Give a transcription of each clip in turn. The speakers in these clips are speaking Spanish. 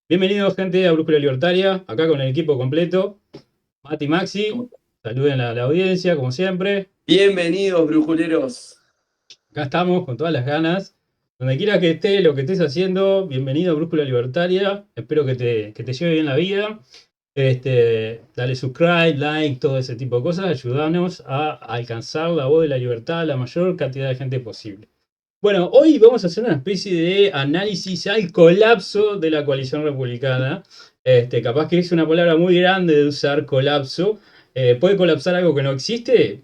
Bienvenidos, gente, a Brújula Libertaria, acá con el equipo completo. Mati, Maxi, saluden a la audiencia, como siempre. Bienvenidos, brujuleros. Acá estamos con todas las ganas. Donde quiera que estés, lo que estés haciendo, bienvenido a Brújula Libertaria. Espero que te lleve bien la vida. Dale subscribe, like, todo ese tipo de cosas. Ayúdanos a alcanzar la voz de la libertad a la mayor cantidad de gente posible. Bueno, hoy vamos a hacer una especie de análisis al colapso de la coalición republicana. Capaz que es una palabra muy grande de usar, colapso. ¿Puede colapsar algo que no existe?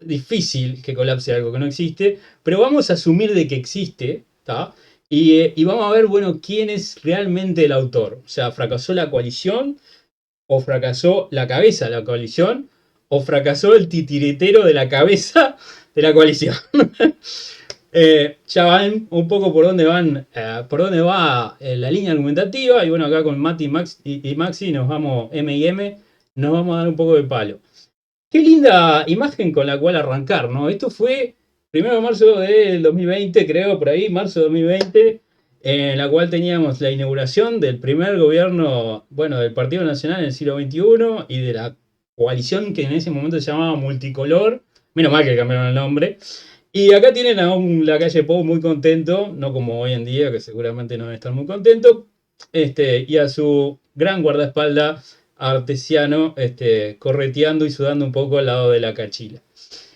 Difícil que colapse algo que no existe, pero vamos a asumir de que existe, ¿tá? Y vamos a ver, bueno, quién es realmente el autor. O sea, ¿fracasó la coalición? ¿O fracasó la cabeza de la coalición? ¿O fracasó el titiritero de la cabeza de la coalición? Ya van un poco por dónde van, por dónde va la línea argumentativa. Y bueno, acá con Mati y Maxi nos vamos, M y M, nos vamos a dar un poco de palo. Qué linda imagen con la cual arrancar, ¿no? Esto fue 1 de marzo del 2020, creo, por ahí, marzo de 2020, en la cual teníamos la inauguración del primer gobierno, bueno, del Partido Nacional en el siglo XXI y de la coalición que en ese momento se llamaba Multicolor. Menos mal que cambiaron el nombre. Y acá tienen a un Lacalle Pou muy contento, no como hoy en día, que seguramente no debe estar muy contento, y a su gran guardaespaldas artesiano, correteando y sudando un poco al lado de la cachila.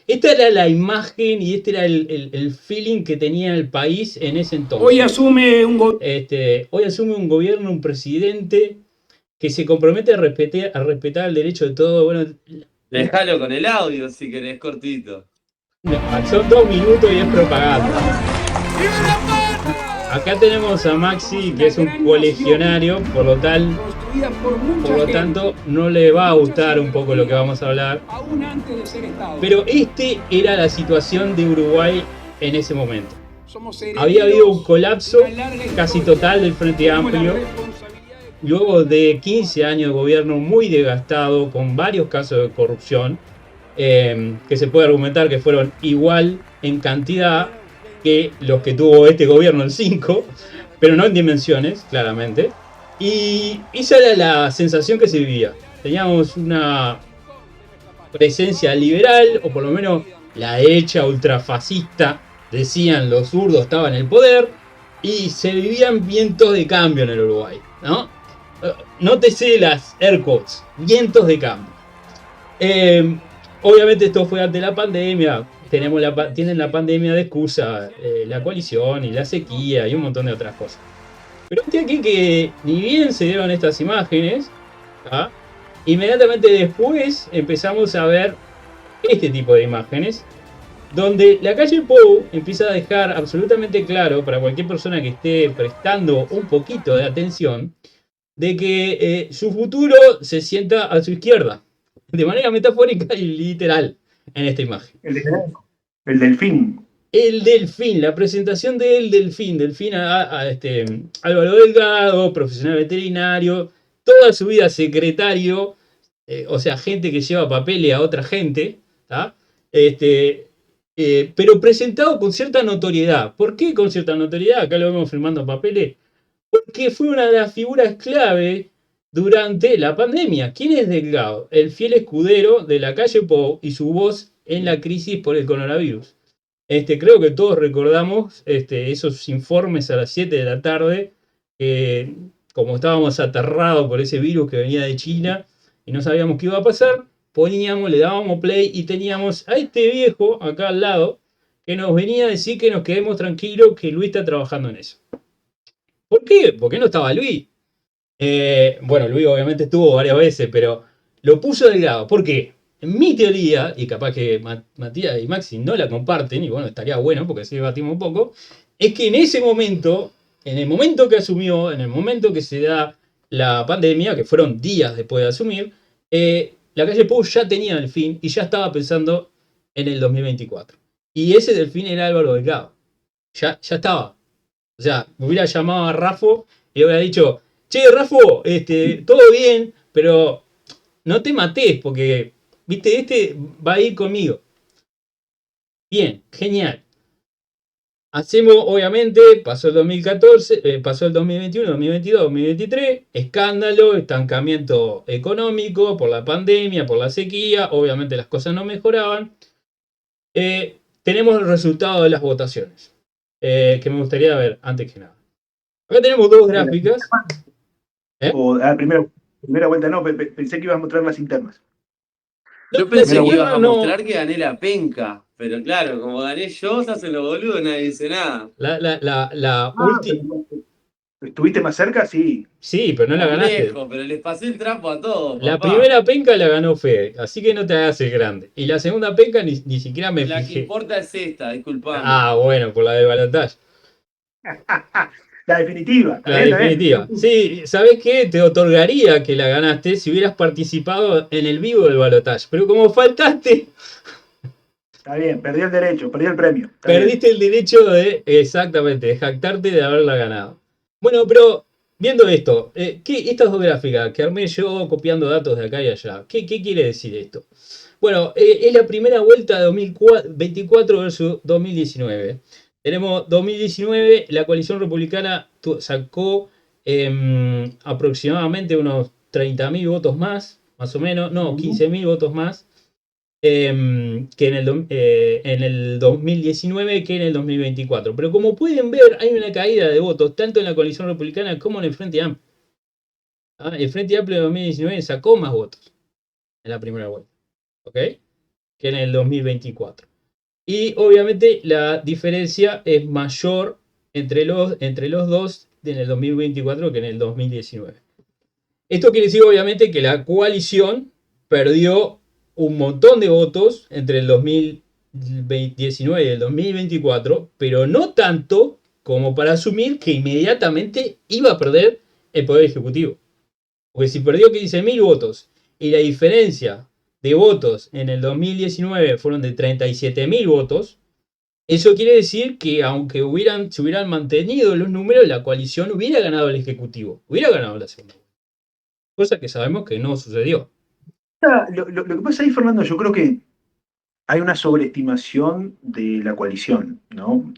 Esta era la imagen y este era el feeling que tenía el país en ese entonces. Hoy asume un gobierno, un presidente que se compromete a respetar el derecho de todo. Bueno, Dejalo con el audio si querés, cortito. son 2 minutos y es propaganda. Acá tenemos a Maxi, que es un colegionario, por lo tanto no le va a gustar un poco lo que vamos a hablar. Pero era la situación de Uruguay en ese momento. Había habido un colapso casi total del Frente Amplio, luego de 15 años de gobierno muy desgastado, con varios casos de corrupción, que se puede argumentar que fueron igual en cantidad que los que tuvo este gobierno en 5, pero no en dimensiones, claramente. Y esa era la sensación que se vivía. Teníamos una presencia liberal, o por lo menos la derecha ultrafascista, decían los zurdos, estaba en el poder, y se vivían vientos de cambio en el Uruguay, ¿no? Nótese las air quotes, vientos de cambio. Obviamente esto fue ante la pandemia, tienen la pandemia de excusa, la coalición y la sequía y un montón de otras cosas. Pero aquí que ni bien se dieron estas imágenes, ¿ah? Inmediatamente después empezamos a ver este tipo de imágenes, donde Lacalle Pou empieza a dejar absolutamente claro para cualquier persona que esté prestando un poquito de atención, de que su futuro se sienta a su izquierda, de manera metafórica y literal, en esta imagen. El delfín. El delfín, la presentación del delfín, Álvaro Delgado, profesional veterinario, toda su vida secretario, o sea, gente que lleva papeles a otra gente, ¿tá? Pero presentado con cierta notoriedad. ¿Por qué con cierta notoriedad? Acá lo vemos firmando papeles. Porque fue una de las figuras clave durante la pandemia. ¿Quién es Delgado? El fiel escudero de Lacalle Pou y su voz en la crisis por el coronavirus. Creo que todos recordamos esos informes a las 7 de la tarde, como estábamos aterrados por ese virus que venía de China y no sabíamos qué iba a pasar, le dábamos play y teníamos a este viejo acá al lado que nos venía a decir que nos quedemos tranquilos, que Luis está trabajando en eso. ¿Por qué? ¿Por qué no estaba Luis? Bueno, Luis obviamente estuvo varias veces, pero lo puso Delgado. ¿Por qué? En mi teoría, y capaz que Matías y Maxi no la comparten, y bueno, estaría bueno porque así debatimos un poco, es que en ese momento, en el momento que asumió, en el momento que se da la pandemia, que fueron días después de asumir, Lacalle Pou ya tenía el fin y ya estaba pensando en el 2024. Y ese delfín era Álvaro Delgado. Ya estaba. O sea, me hubiera llamado a Rafo y le hubiera dicho, che, Rafo, todo bien, pero no te mates porque, viste, va a ir conmigo. Bien, genial. Hacemos, obviamente, pasó el 2014, pasó el 2021, 2022, 2023, escándalo, estancamiento económico por la pandemia, por la sequía, obviamente las cosas no mejoraban. Tenemos el resultado de las votaciones, que me gustaría ver antes que nada. Acá tenemos dos gráficas. Primera vuelta no, pensé que ibas a mostrar las internas. Yo pensé que ibas a no. mostrar que gané la penca, pero claro, como gané yo, se hacen los boludos, nadie dice nada. La última. ¿Estuviste más cerca? Sí. Sí, pero no la Por ganaste. lejos, pero les pasé el trapo a todos, La papá. primera penca la ganó Fede, así que no te hagas el grande. Y la segunda penca ni siquiera me La que fijé. importa es esta, disculpame. Ah, bueno, por la del balotaje. La definitiva. La definitiva. Sí, ¿sabés qué? Te otorgaría que la ganaste si hubieras participado en el vivo del balotaje. Pero como faltaste, Está bien, perdí el derecho, perdí el premio. Está perdiste el derecho de, exactamente, de jactarte de haberla ganado. Bueno, pero viendo esto, estas dos gráficas que armé yo copiando datos de acá y allá, ¿qué quiere decir esto? Bueno, es la primera vuelta de 2024 versus 2019. Tenemos 2019, la coalición republicana sacó aproximadamente unos 30.000 votos más o menos, no, 15.000 votos más que en el 2019 que en el 2024. Pero como pueden ver, hay una caída de votos tanto en la coalición republicana como en el Frente Amplio. El Frente Amplio de 2019 sacó más votos en la primera vuelta, ¿ok? Que en el 2024. Y obviamente la diferencia es mayor entre los dos en el 2024 que en el 2019. Esto quiere decir obviamente que la coalición perdió un montón de votos entre el 2019 y el 2024, pero no tanto como para asumir que inmediatamente iba a perder el Poder Ejecutivo. Porque si perdió 15.000 votos y la diferencia de votos en el 2019 fueron de 37.000 votos, eso quiere decir que aunque se hubieran mantenido los números, la coalición hubiera ganado el Ejecutivo, hubiera ganado la segunda. Cosa que sabemos que no sucedió. Lo que pasa ahí, Fernando, yo creo que hay una sobreestimación de la coalición, ¿no?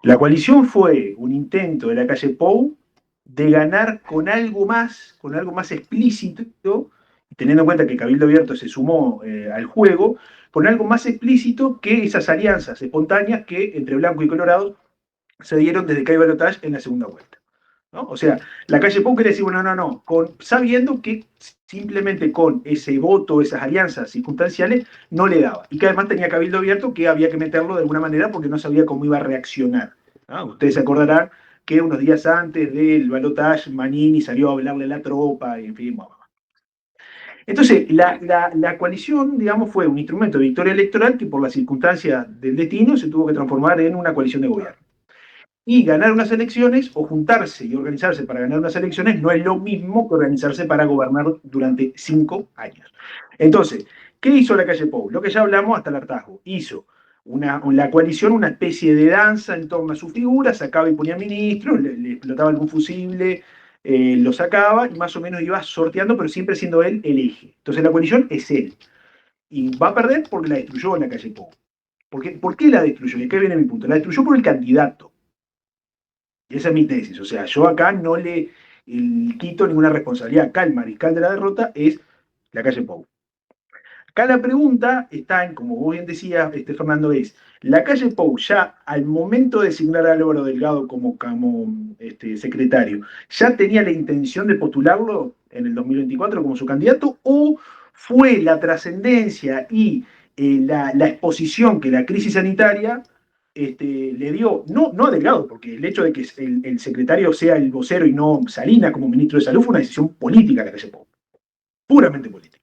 La coalición fue un intento de la calle Pou de ganar con algo más explícito, teniendo en cuenta que Cabildo Abierto se sumó al juego, con algo más explícito que esas alianzas espontáneas que entre Blanco y Colorado se dieron desde que hay balotaje en la segunda vuelta, ¿no? O sea, la calle Pou quiere decir, bueno, no, sabiendo que simplemente con ese voto, esas alianzas circunstanciales, no le daba. Y que además tenía Cabildo Abierto que había que meterlo de alguna manera porque no sabía cómo iba a reaccionar, ¿no? Ustedes se acordarán que unos días antes del balotaje, Manini salió a hablarle a la tropa, y en fin, bueno. Entonces, la coalición, digamos, fue un instrumento de victoria electoral que por las circunstancias del destino se tuvo que transformar en una coalición de gobierno. Y ganar unas elecciones o juntarse y organizarse para ganar unas elecciones no es lo mismo que organizarse para gobernar durante 5 años. Entonces, ¿qué hizo la calle Pou? Lo que ya hablamos hasta el hartazgo. Hizo la coalición una especie de danza en torno a su figura, sacaba y ponía ministros, le explotaba algún fusible, lo sacaba y más o menos iba sorteando, pero siempre siendo él el eje. Entonces la coalición es él. Y va a perder porque la destruyó la calle Pou. ¿Por qué la destruyó? Y acá viene mi punto. La destruyó por el candidato. Y esa es mi tesis. O sea, yo acá no le quito ninguna responsabilidad. Acá el mariscal de la derrota es la calle Pou. Acá la pregunta está en, como vos bien decías, Fernando, es, la calle Pou ya al momento de designar a Álvaro Delgado como secretario, ¿ya tenía la intención de postularlo en el 2024 como su candidato? ¿O fue la trascendencia y la exposición que la crisis sanitaria le dio, no a Delgado, porque el hecho de que el secretario sea el vocero y no Salina como ministro de Salud fue una decisión política de la calle Pou, puramente política.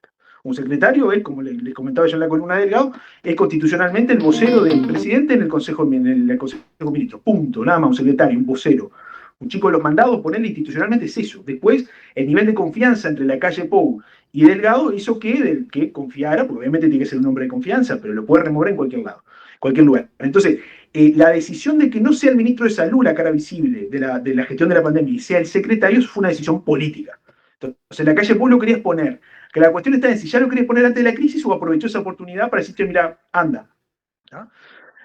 Un secretario, él, como les comentaba yo en la columna de Delgado, es constitucionalmente el vocero del presidente en el Consejo de Ministros. Punto, nada más, un secretario, un vocero. Un chico de los mandados, ponerle institucionalmente es eso. Después, el nivel de confianza entre la calle Pou y Delgado hizo que confiara, porque obviamente tiene que ser un hombre de confianza, pero lo puede remover en cualquier lado, cualquier lugar. Entonces, la decisión de que no sea el ministro de Salud la cara visible de la gestión de la pandemia y sea el secretario fue una decisión política. Entonces, la calle Pou lo quería exponer. Que la cuestión está en si ya lo querés poner antes de la crisis o aprovechó esa oportunidad para decirte, mira, anda. ¿No?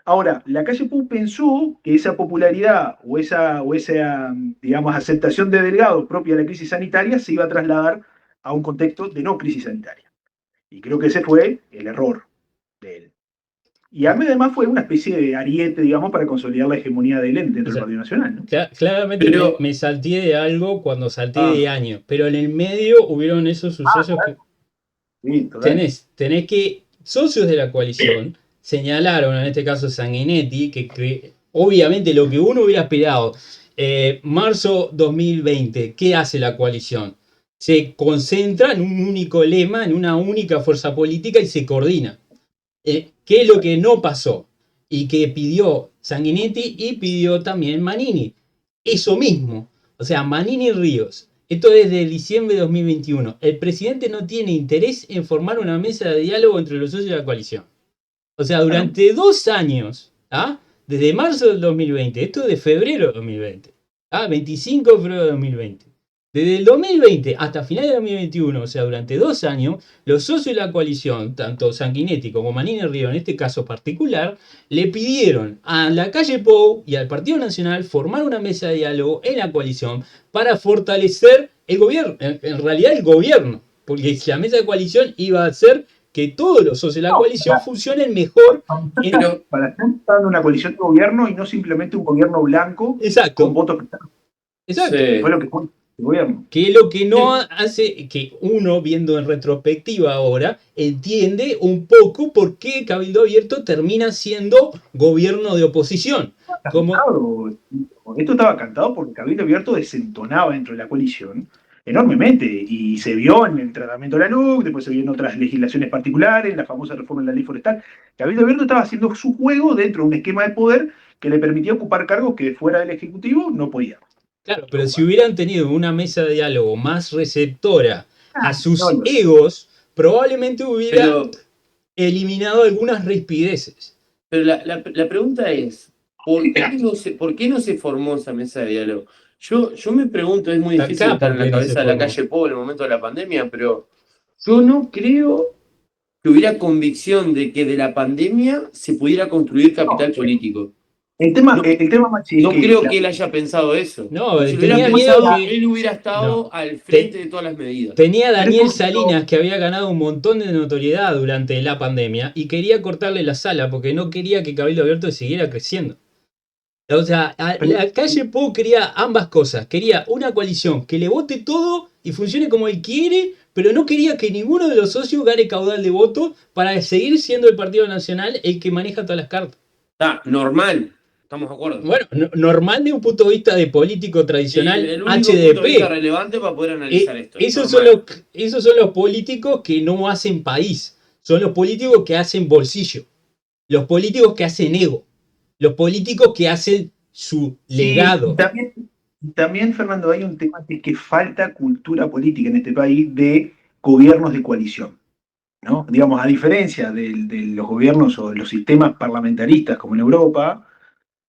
Ahora, la calle Pou pensó que esa popularidad o esa, digamos, aceptación de Delgado propia de la crisis sanitaria se iba a trasladar a un contexto de no crisis sanitaria. Y creo que ese fue el error de él. Y además fue una especie de ariete, digamos, para consolidar la hegemonía de él dentro O del sea, Partido Nacional, ¿no? claramente Pero, me salté de algo cuando salté ah, de año, pero en el medio hubieron esos sucesos que Sí, total. tenés que socios de la coalición señalaron, en este caso Sanguinetti, que obviamente lo que uno hubiera esperado, marzo 2020, ¿qué hace la coalición? Se concentra en un único lema, en una única fuerza política y se coordina. ¿Qué es lo que no pasó? Y que pidió Sanguinetti y pidió también Manini. Eso mismo. O sea, Manini Ríos. Esto es de diciembre de 2021. El presidente no tiene interés en formar una mesa de diálogo entre los socios de la coalición. O sea, Claro. durante 2 años, ¿ah? Desde marzo del 2020, esto es de febrero de 2020, 25 de febrero de 2020. Desde el 2020 hasta finales de 2021, o sea, durante 2 años, los socios de la coalición, tanto Sanguinetti como Manini Río, en este caso particular, le pidieron a la calle Pou y al Partido Nacional formar una mesa de diálogo en la coalición para fortalecer el gobierno, en realidad el gobierno, porque la mesa de coalición iba a ser que todos los socios de la No, coalición funcionen mejor. pero, para estar en una coalición de gobierno y no simplemente un gobierno blanco con Exacto, votos prestados, exacto. que fue sí. lo que fue el gobierno. Que es lo que no hace que uno, viendo en retrospectiva ahora, entiende un poco por qué Cabildo Abierto termina siendo gobierno de oposición. Como, Cantado. Esto estaba cantado porque Cabildo Abierto desentonaba dentro de la coalición enormemente y se vio en el tratamiento de la LUC, después se vio en otras legislaciones particulares, en la famosa reforma de la ley forestal. Cabildo Abierto estaba haciendo su juego dentro de un esquema de poder que le permitía ocupar cargos que fuera del Ejecutivo no podía claro, pero si ocupar. hubieran tenido una mesa de diálogo más receptora a No, sus no. egos, probablemente hubiera Pero, eliminado algunas rispideces. pero la pregunta es, ¿por qué no se formó esa mesa de diálogo? Yo me pregunto, es muy difícil Acá, estar ¿por en la qué no se cabeza de la formó? calle Pou en el momento de la pandemia, pero yo no creo que hubiera convicción de que de la pandemia se pudiera construir capital político. El tema, No, el tema, Maxi, es no que creo que él haya pensado eso. No, Porque si lo hubiera tenía miedo pensado, que... él hubiera No, estado al frente te- de todas las medidas. tenía a pero Daniel Salinas, que había ganado un montón de notoriedad durante la pandemia, y quería cortarle la sala porque no quería que Cabildo Abierto siguiera creciendo. O sea, pero- la calle Pou quería ambas cosas. Quería una coalición que le vote todo y funcione como él quiere, pero no quería que ninguno de los socios gane caudal de voto para seguir siendo el Partido Nacional el que maneja todas las cartas. Está normal, estamos de acuerdo. Bueno, normal de un punto de vista de político Sí, tradicional el único punto de vista HDP. relevante para poder analizar esto. Esos normal. esos son los políticos que no hacen país. Son los políticos que hacen bolsillo. Los políticos que hacen ego. Los políticos que hacen su sí, legado. también, Fernando, hay un tema que es que falta cultura política en este país de gobiernos de coalición, ¿no? Digamos, a diferencia de los gobiernos o de los sistemas parlamentaristas como en Europa,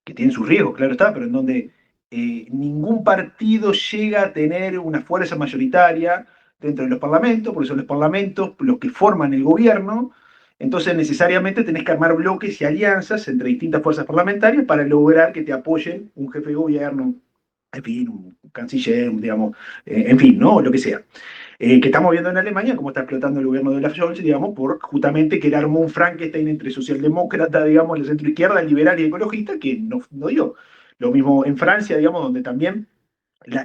que tienen sus riesgos, claro está, pero en donde ningún partido llega a tener una fuerza mayoritaria dentro de los parlamentos, porque son los parlamentos los que forman el gobierno, entonces necesariamente tenés que armar bloques y alianzas entre distintas fuerzas parlamentarias para lograr que te apoyen un jefe de gobierno, en fin, un canciller, digamos, en fin, ¿no? Lo que sea. Que estamos viendo en Alemania cómo está explotando el gobierno de Olaf Scholz, digamos, por justamente que él armó un Frankenstein entre socialdemócrata, digamos, la centroizquierda, liberal y ecologista, que no dio. Lo mismo en Francia, digamos, donde también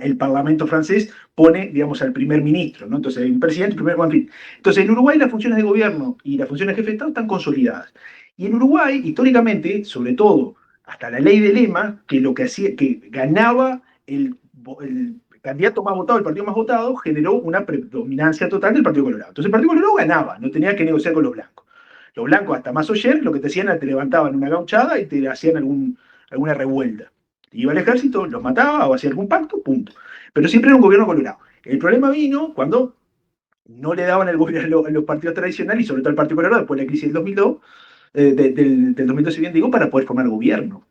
el Parlamento francés pone, digamos, al primer ministro, ¿no? Entonces, el presidente, primer, en fin. Entonces, en Uruguay las funciones de gobierno y las funciones de jefe de Estado están consolidadas. Y en Uruguay, históricamente, sobre todo, hasta la ley de Lema, que lo que hacía, que ganaba el candidato más votado, el partido más votado, generó una predominancia total del Partido Colorado. Entonces el Partido Colorado ganaba, no tenía que negociar con los blancos. Los blancos, hasta más ayer, lo que te hacían era te levantaban una gauchada y te hacían alguna revuelta. Iba el ejército, los mataba o hacía algún pacto, punto. Pero siempre era un gobierno colorado. El problema vino cuando no le daban el gobierno a los partidos tradicionales y sobre todo al Partido Colorado después de la crisis del 2002, del 2012 bien digo, para poder formar gobierno.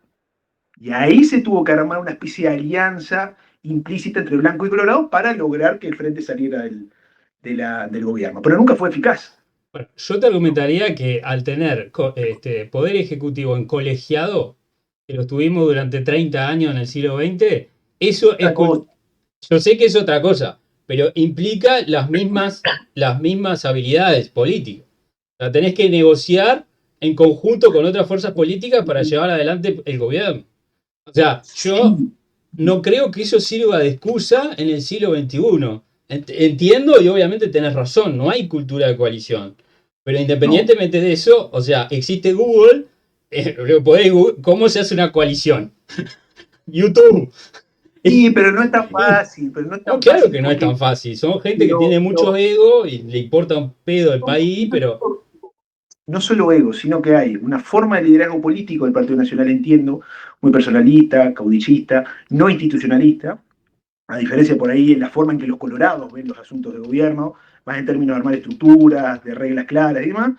Y ahí se tuvo que armar una especie de alianza implícita entre blanco y colorado para lograr que el frente saliera del gobierno. Pero nunca fue eficaz. Bueno, yo te argumentaría que al tener poder ejecutivo en colegiado, que lo tuvimos durante 30 años en el siglo XX, eso es... Yo sé que es otra cosa, pero implica las mismas habilidades políticas. O sea, tenés que negociar en conjunto con otras fuerzas políticas para llevar adelante el gobierno. O sea, yo Sí, no creo que eso sirva de excusa en el siglo XXI. Entiendo y obviamente tenés razón, no hay cultura de coalición. Pero no. independientemente de eso, o sea, existe Google, ¿cómo se hace una coalición? YouTube. Sí, pero no es tan fácil, pero no es No, tan claro que fácil no es tan porque fácil. Son gente que tiene lo, mucho lo- ego y le importa un pedo el país, pero no solo ego, sino que hay una forma de liderazgo político del Partido Nacional, entiendo, muy personalista, caudillista, no institucionalista, a diferencia por ahí en la forma en que los colorados ven los asuntos de gobierno, más en términos de armar estructuras, de reglas claras y demás.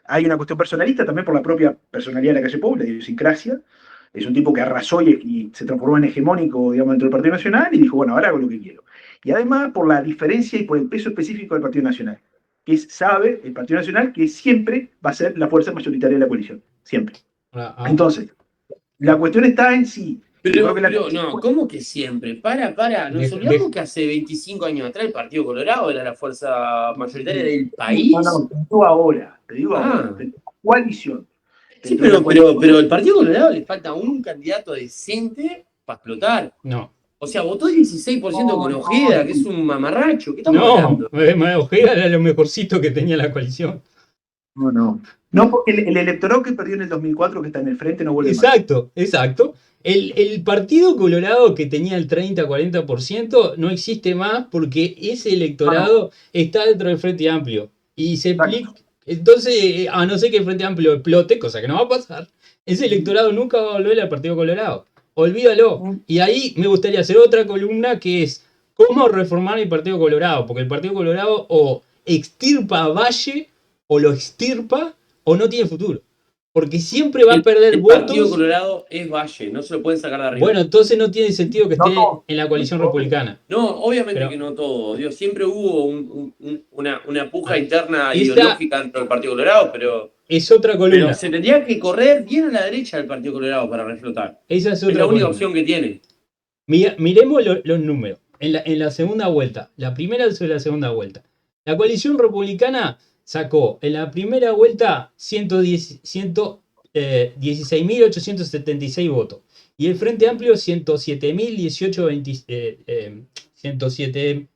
Hay una cuestión personalista también por la propia personalidad de la calle Pou, la idiosincrasia. Es un tipo que arrasó y se transformó en hegemónico, digamos, dentro del Partido Nacional y dijo, bueno, ahora hago lo que quiero. Y además por la diferencia y por el peso específico del Partido Nacional, sabe el Partido Nacional que siempre va a ser la fuerza mayoritaria de la coalición, siempre. ah, ah, Entonces, la cuestión está en sí. Yo creo que la Pero no, ¿cómo que siempre? Nos de- olvidamos de- que hace 25 años atrás el Partido Colorado era la fuerza mayoritaria del no, país. no, te digo ahora, Ah, coalición. sí, Dentro de la coalición, pero el Partido Colorado le falta un candidato decente para explotar. no. O sea, votó 16% con no, Ojeda, que es un mamarracho. ¿Qué estamos No, hablando? Ojeda era lo mejorcito que tenía la coalición. no, no. No, porque el electorado que perdió en el 2004, que está en el frente, no vuelve más. Exacto, exacto. El partido colorado que tenía el 30-40% no existe más porque ese No, no, electorado está dentro del Frente Amplio. Y se explica. exacto. Entonces, a no ser que el Frente Amplio explote, cosa que no va a pasar, ese electorado nunca va a volver al Partido Colorado. Olvídalo. Y ahí me gustaría hacer otra columna que es cómo reformar el Partido Colorado. Porque el Partido Colorado o extirpa a Valle, o lo extirpa, o no tiene futuro. Porque siempre va a perder El Partido votos. Colorado es Valle, no se lo pueden sacar de arriba. Bueno, entonces no tiene sentido que No esté todo. en la coalición republicana. No, obviamente que Pero no todo. Dios, siempre hubo una puja interna esa ideológica dentro del Partido Colorado, es otra pero columna. se tendría que correr bien a la derecha del Partido Colorado para reflotar. Esa es Es la otra única columna. opción que tiene. Miremos los números. En la segunda vuelta, la primera sobre la segunda vuelta. La coalición republicana sacó en la primera vuelta 116.876 votos. Y el Frente Amplio 107.018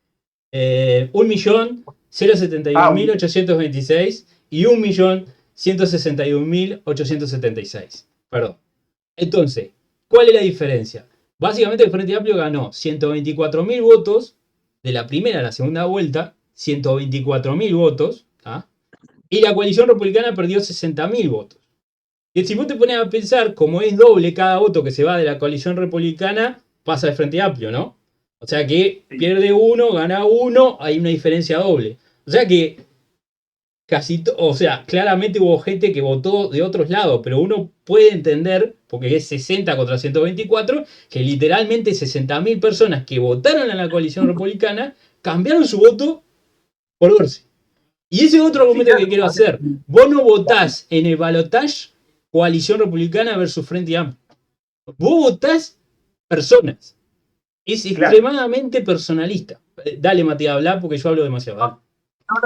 Ah, 1.071.826 y 1.161.876. Perdón. Entonces, ¿cuál es la diferencia? Básicamente el Frente Amplio ganó 124.000 votos de la primera a la segunda vuelta, 124.000 votos, ¿ah? Y la coalición republicana perdió 60.000 votos. Y si vos te pones a pensar, como es doble cada voto que se va de la coalición republicana, pasa al Frente Amplio, ¿no? O sea que sí. pierde uno, gana uno, hay una diferencia doble. O sea que o sea, claramente hubo gente que votó de otros lados, pero uno puede entender, porque es 60 contra 124, que literalmente 60.000 personas que votaron en la coalición republicana cambiaron su voto por Orsi. Y ese es otro Sí, argumento que claro. quiero hacer. Vos no votás en el balotaje coalición republicana versus Frente Amplio. Vos votás personas. Es Claro. extremadamente personalista. Dale, Matías, habla porque yo hablo demasiado. Dale.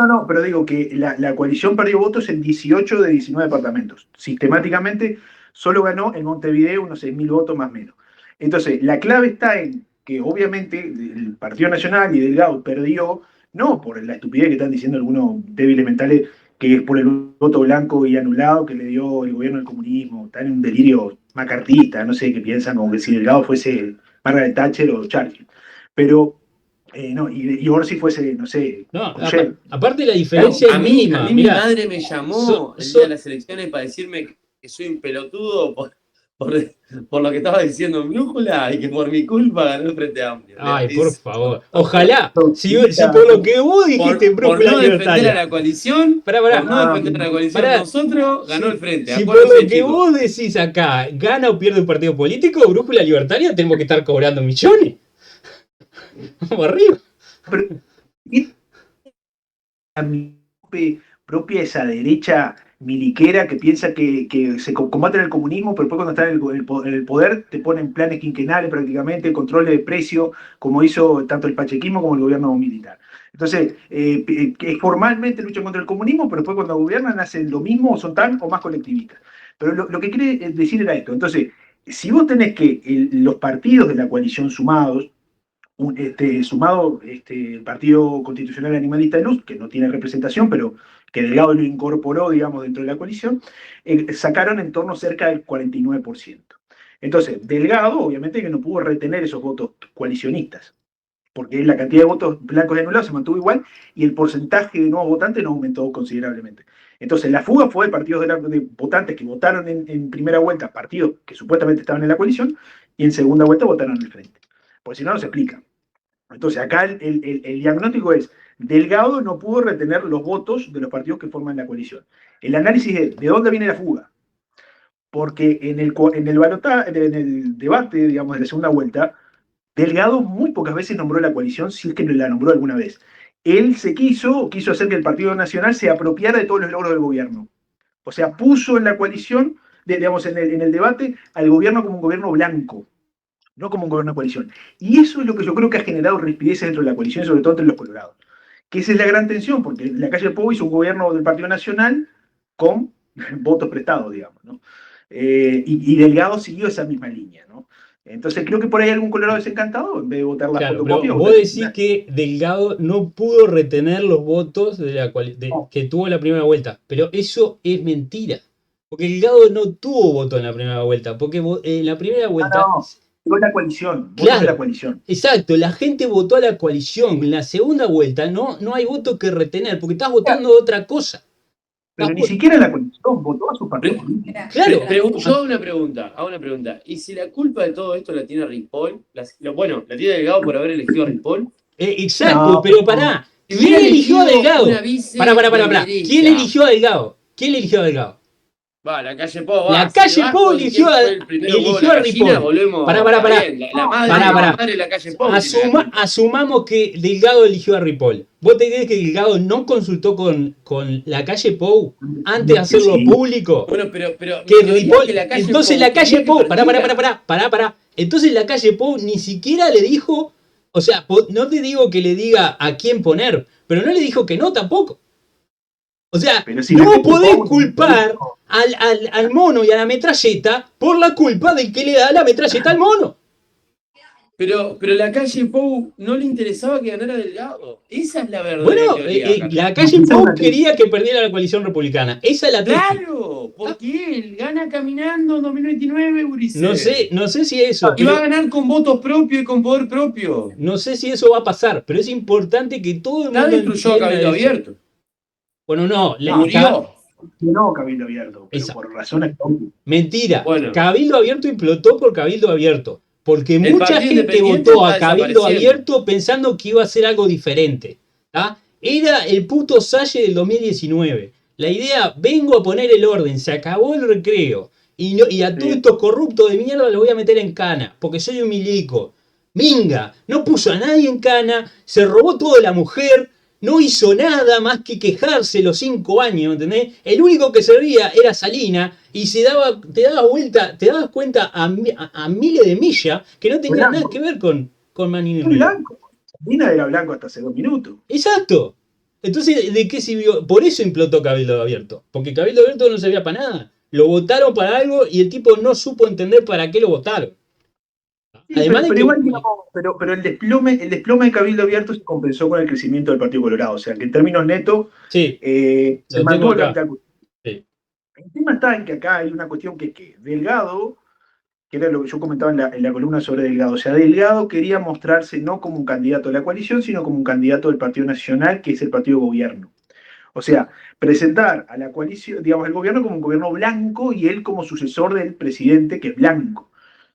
No, pero digo que la coalición perdió votos en 18 de 19 departamentos. Sistemáticamente solo ganó en Montevideo unos 6.000 votos más o menos. Entonces, la clave está en que obviamente el Partido Nacional y Delgado perdió, no por la estupidez que están diciendo algunos débiles mentales, que es por el voto blanco y anulado que le dio el gobierno del comunismo. Están en un delirio macartista, no sé qué piensan, como que si Delgado fuese Margaret Thatcher o Churchill. Pero no, y Orsi fuese, no sé, No, Khrushchev. aparte la No, diferencia es a mínima. mí mi Mira, madre me llamó el día de las elecciones para decirme que soy un pelotudo por, por lo que estaba diciendo en Brújula y que por mi culpa ganó el Frente Amplio. ay, por Es- favor. Ojalá, si Mira, por lo que vos dijiste en por Brújula no defender a Libertaria. la coalición, Pará, por pará. no ah, defender a la coalición Pará. nosotros, ganó el Frente. Si por Acuérdense, lo que chicos. vos decís acá gana o pierde un partido político, Brújula Libertaria tenemos que estar cobrando millones. Vamos arriba. pero a mí, propia esa derecha miliquera que piensa que se combaten el comunismo, pero después cuando están en el poder te ponen planes quinquenales prácticamente, control de precio, como hizo tanto el pachequismo como el gobierno militar. Entonces, que formalmente luchan contra el comunismo, pero después cuando gobiernan hacen lo mismo o son tan o más colectivistas. Pero lo que quiere decir era esto. Entonces, si vos tenés que los partidos de la coalición sumados, sumado el Partido Constitucional Animalista de Luz, que no tiene representación, pero que Delgado lo incorporó, digamos, dentro de la coalición, sacaron en torno cerca del 49%. Entonces, Delgado, obviamente, que no pudo retener esos votos coalicionistas, porque la cantidad de votos blancos y anulados se mantuvo igual y el porcentaje de nuevos votantes no aumentó considerablemente. Entonces, la fuga fue de partidos de votantes que votaron en primera vuelta, partidos que supuestamente estaban en la coalición, y en segunda vuelta votaron al frente. Porque si no, no se explica. Entonces, acá el diagnóstico es, Delgado no pudo retener los votos de los partidos que forman la coalición. El análisis es, ¿de dónde viene la fuga? Porque en el debate, digamos, de la segunda vuelta, Delgado muy pocas veces nombró la coalición, si es que no la nombró alguna vez. Él quiso hacer que el Partido Nacional se apropiara de todos los logros del gobierno. O sea, puso en la coalición, digamos, en el debate, al gobierno como un gobierno blanco, no como un gobierno de coalición. Y eso es lo que yo creo que ha generado rispideces dentro de la coalición, sobre todo entre los colorados. Que esa es la gran tensión, porque la calle Pou hizo un gobierno del Partido Nacional con votos prestados, digamos, ¿no? Y Delgado siguió esa misma línea, ¿no? Entonces creo que por ahí algún colorado desencantado, en vez de votar la Claro, fotocopia. pero vos decís que Delgado no pudo retener los votos que tuvo en la primera vuelta, pero eso es mentira. Porque Delgado no tuvo voto en la primera vuelta, porque en la primera vuelta... Llegó la coalición, claro, de la coalición. Exacto, la gente votó a la coalición. En la segunda vuelta no hay voto que retener, porque estás votando otra cosa. Pero ni siquiera la coalición votó a su partido político. Claro. Yo hago una pregunta. ¿Y si la culpa de todo esto la tiene Ripoll? Bueno, la tiene Delgado por haber elegido a Ripoll. Exacto, no, pero pará. ¿Quién eligió a Delgado? Pará. ¿Quién eligió a Delgado? ¿Quién eligió a Delgado? Va, la calle Pou. La calle Pou eligió a Ripoll. Pará. Asumamos que Delgado eligió a Ripoll. ¿Vos te crees que Delgado no consultó con la calle Pou antes de hacerlo público? Bueno, pero que Ripoll, entonces la calle Pou, pará. Entonces la calle Pou ni siquiera le dijo, o sea, no te digo que le diga a quién poner, pero no le dijo que no tampoco. O sea, si no podés culpar al mono y a la metralleta por la culpa del que le da la metralleta al mono. Pero la calle Pou no le interesaba que ganara Delgado. Esa es la verdad. Bueno, la calle Pou quería que perdiera la coalición republicana. Esa es la tesis. Claro, porque él gana caminando en 2029, Ulises. No sé si eso. Y va a ganar con votos propios y con poder propio. No sé si eso va a pasar, pero es importante que todo el mundo. Nadie destruyó a Cabildo Abierto. Bueno, no. No, Cabildo Abierto, pero por razones. Mentira. Bueno. Cabildo Abierto implotó por Cabildo Abierto. Porque mucha gente votó a Cabildo Abierto pensando que iba a ser algo diferente. ¿Ah? Era el puto Salle del 2019. La idea, vengo a poner el orden, se acabó el recreo. Y a todos estos corruptos de mierda los voy a meter en cana, porque soy un milico. Minga, no puso a nadie en cana, se robó toda la mujer, no hizo nada más que quejarse los 5 años, ¿entendés? El único que servía era Salina y te dabas cuenta a miles de millas que no tenía nada que ver con Manini Río. Salina era blanco hasta hace 2 minutos. Exacto. Entonces, ¿de qué sirvió? Por eso implotó Cabildo Abierto. Porque Cabildo Abierto no servía para nada. Lo votaron para algo y el tipo no supo entender para qué lo votaron. Sí, además pero el desplome de Cabildo Abierto se compensó con el crecimiento del Partido Colorado. O sea, que en términos netos se mantuvo el capital. Sí. El tema está en que acá hay una cuestión que es que Delgado, que era lo que yo comentaba en la columna sobre Delgado, o sea, Delgado quería mostrarse no como un candidato de la coalición, sino como un candidato del Partido Nacional, que es el partido gobierno. O sea, presentar a la coalición, digamos, el gobierno como un gobierno blanco y él como sucesor del presidente, que es blanco,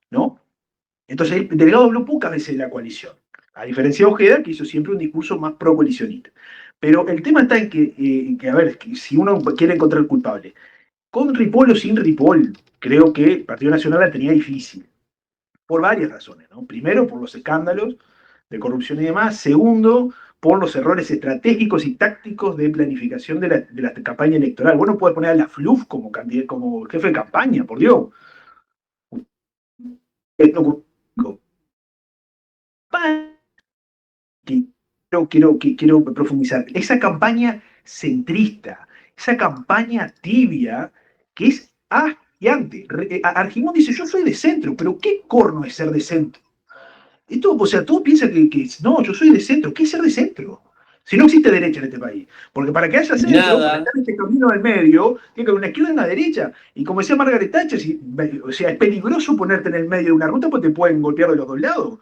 ¿no? Entonces, Delgado habló pocas veces de la coalición, a diferencia de Ojeda, que hizo siempre un discurso más pro-coalicionista. Pero el tema está en que a ver, que si uno quiere encontrar el culpable, con Ripoll o sin Ripoll, creo que el Partido Nacional la tenía difícil, por varias razones, ¿no? Primero, por los escándalos de corrupción y demás. Segundo, por los errores estratégicos y tácticos de planificación de la campaña electoral. Vos no podés poner a la FLUF como jefe de campaña, por Dios. Quiero profundizar. Esa campaña centrista, esa campaña tibia, que es asqueante. Argimón dice, yo soy de centro, pero ¿qué corno es ser de centro? Esto, o sea, tú piensas que no, yo soy de centro. ¿Qué es ser de centro? Si no existe derecha en este país. Porque para que haya centro, para estar en este camino del medio, tiene que haber una izquierda y una derecha. Y como decía Margaret Thatcher, o sea, es peligroso ponerte en el medio de una ruta porque te pueden golpear de los dos lados.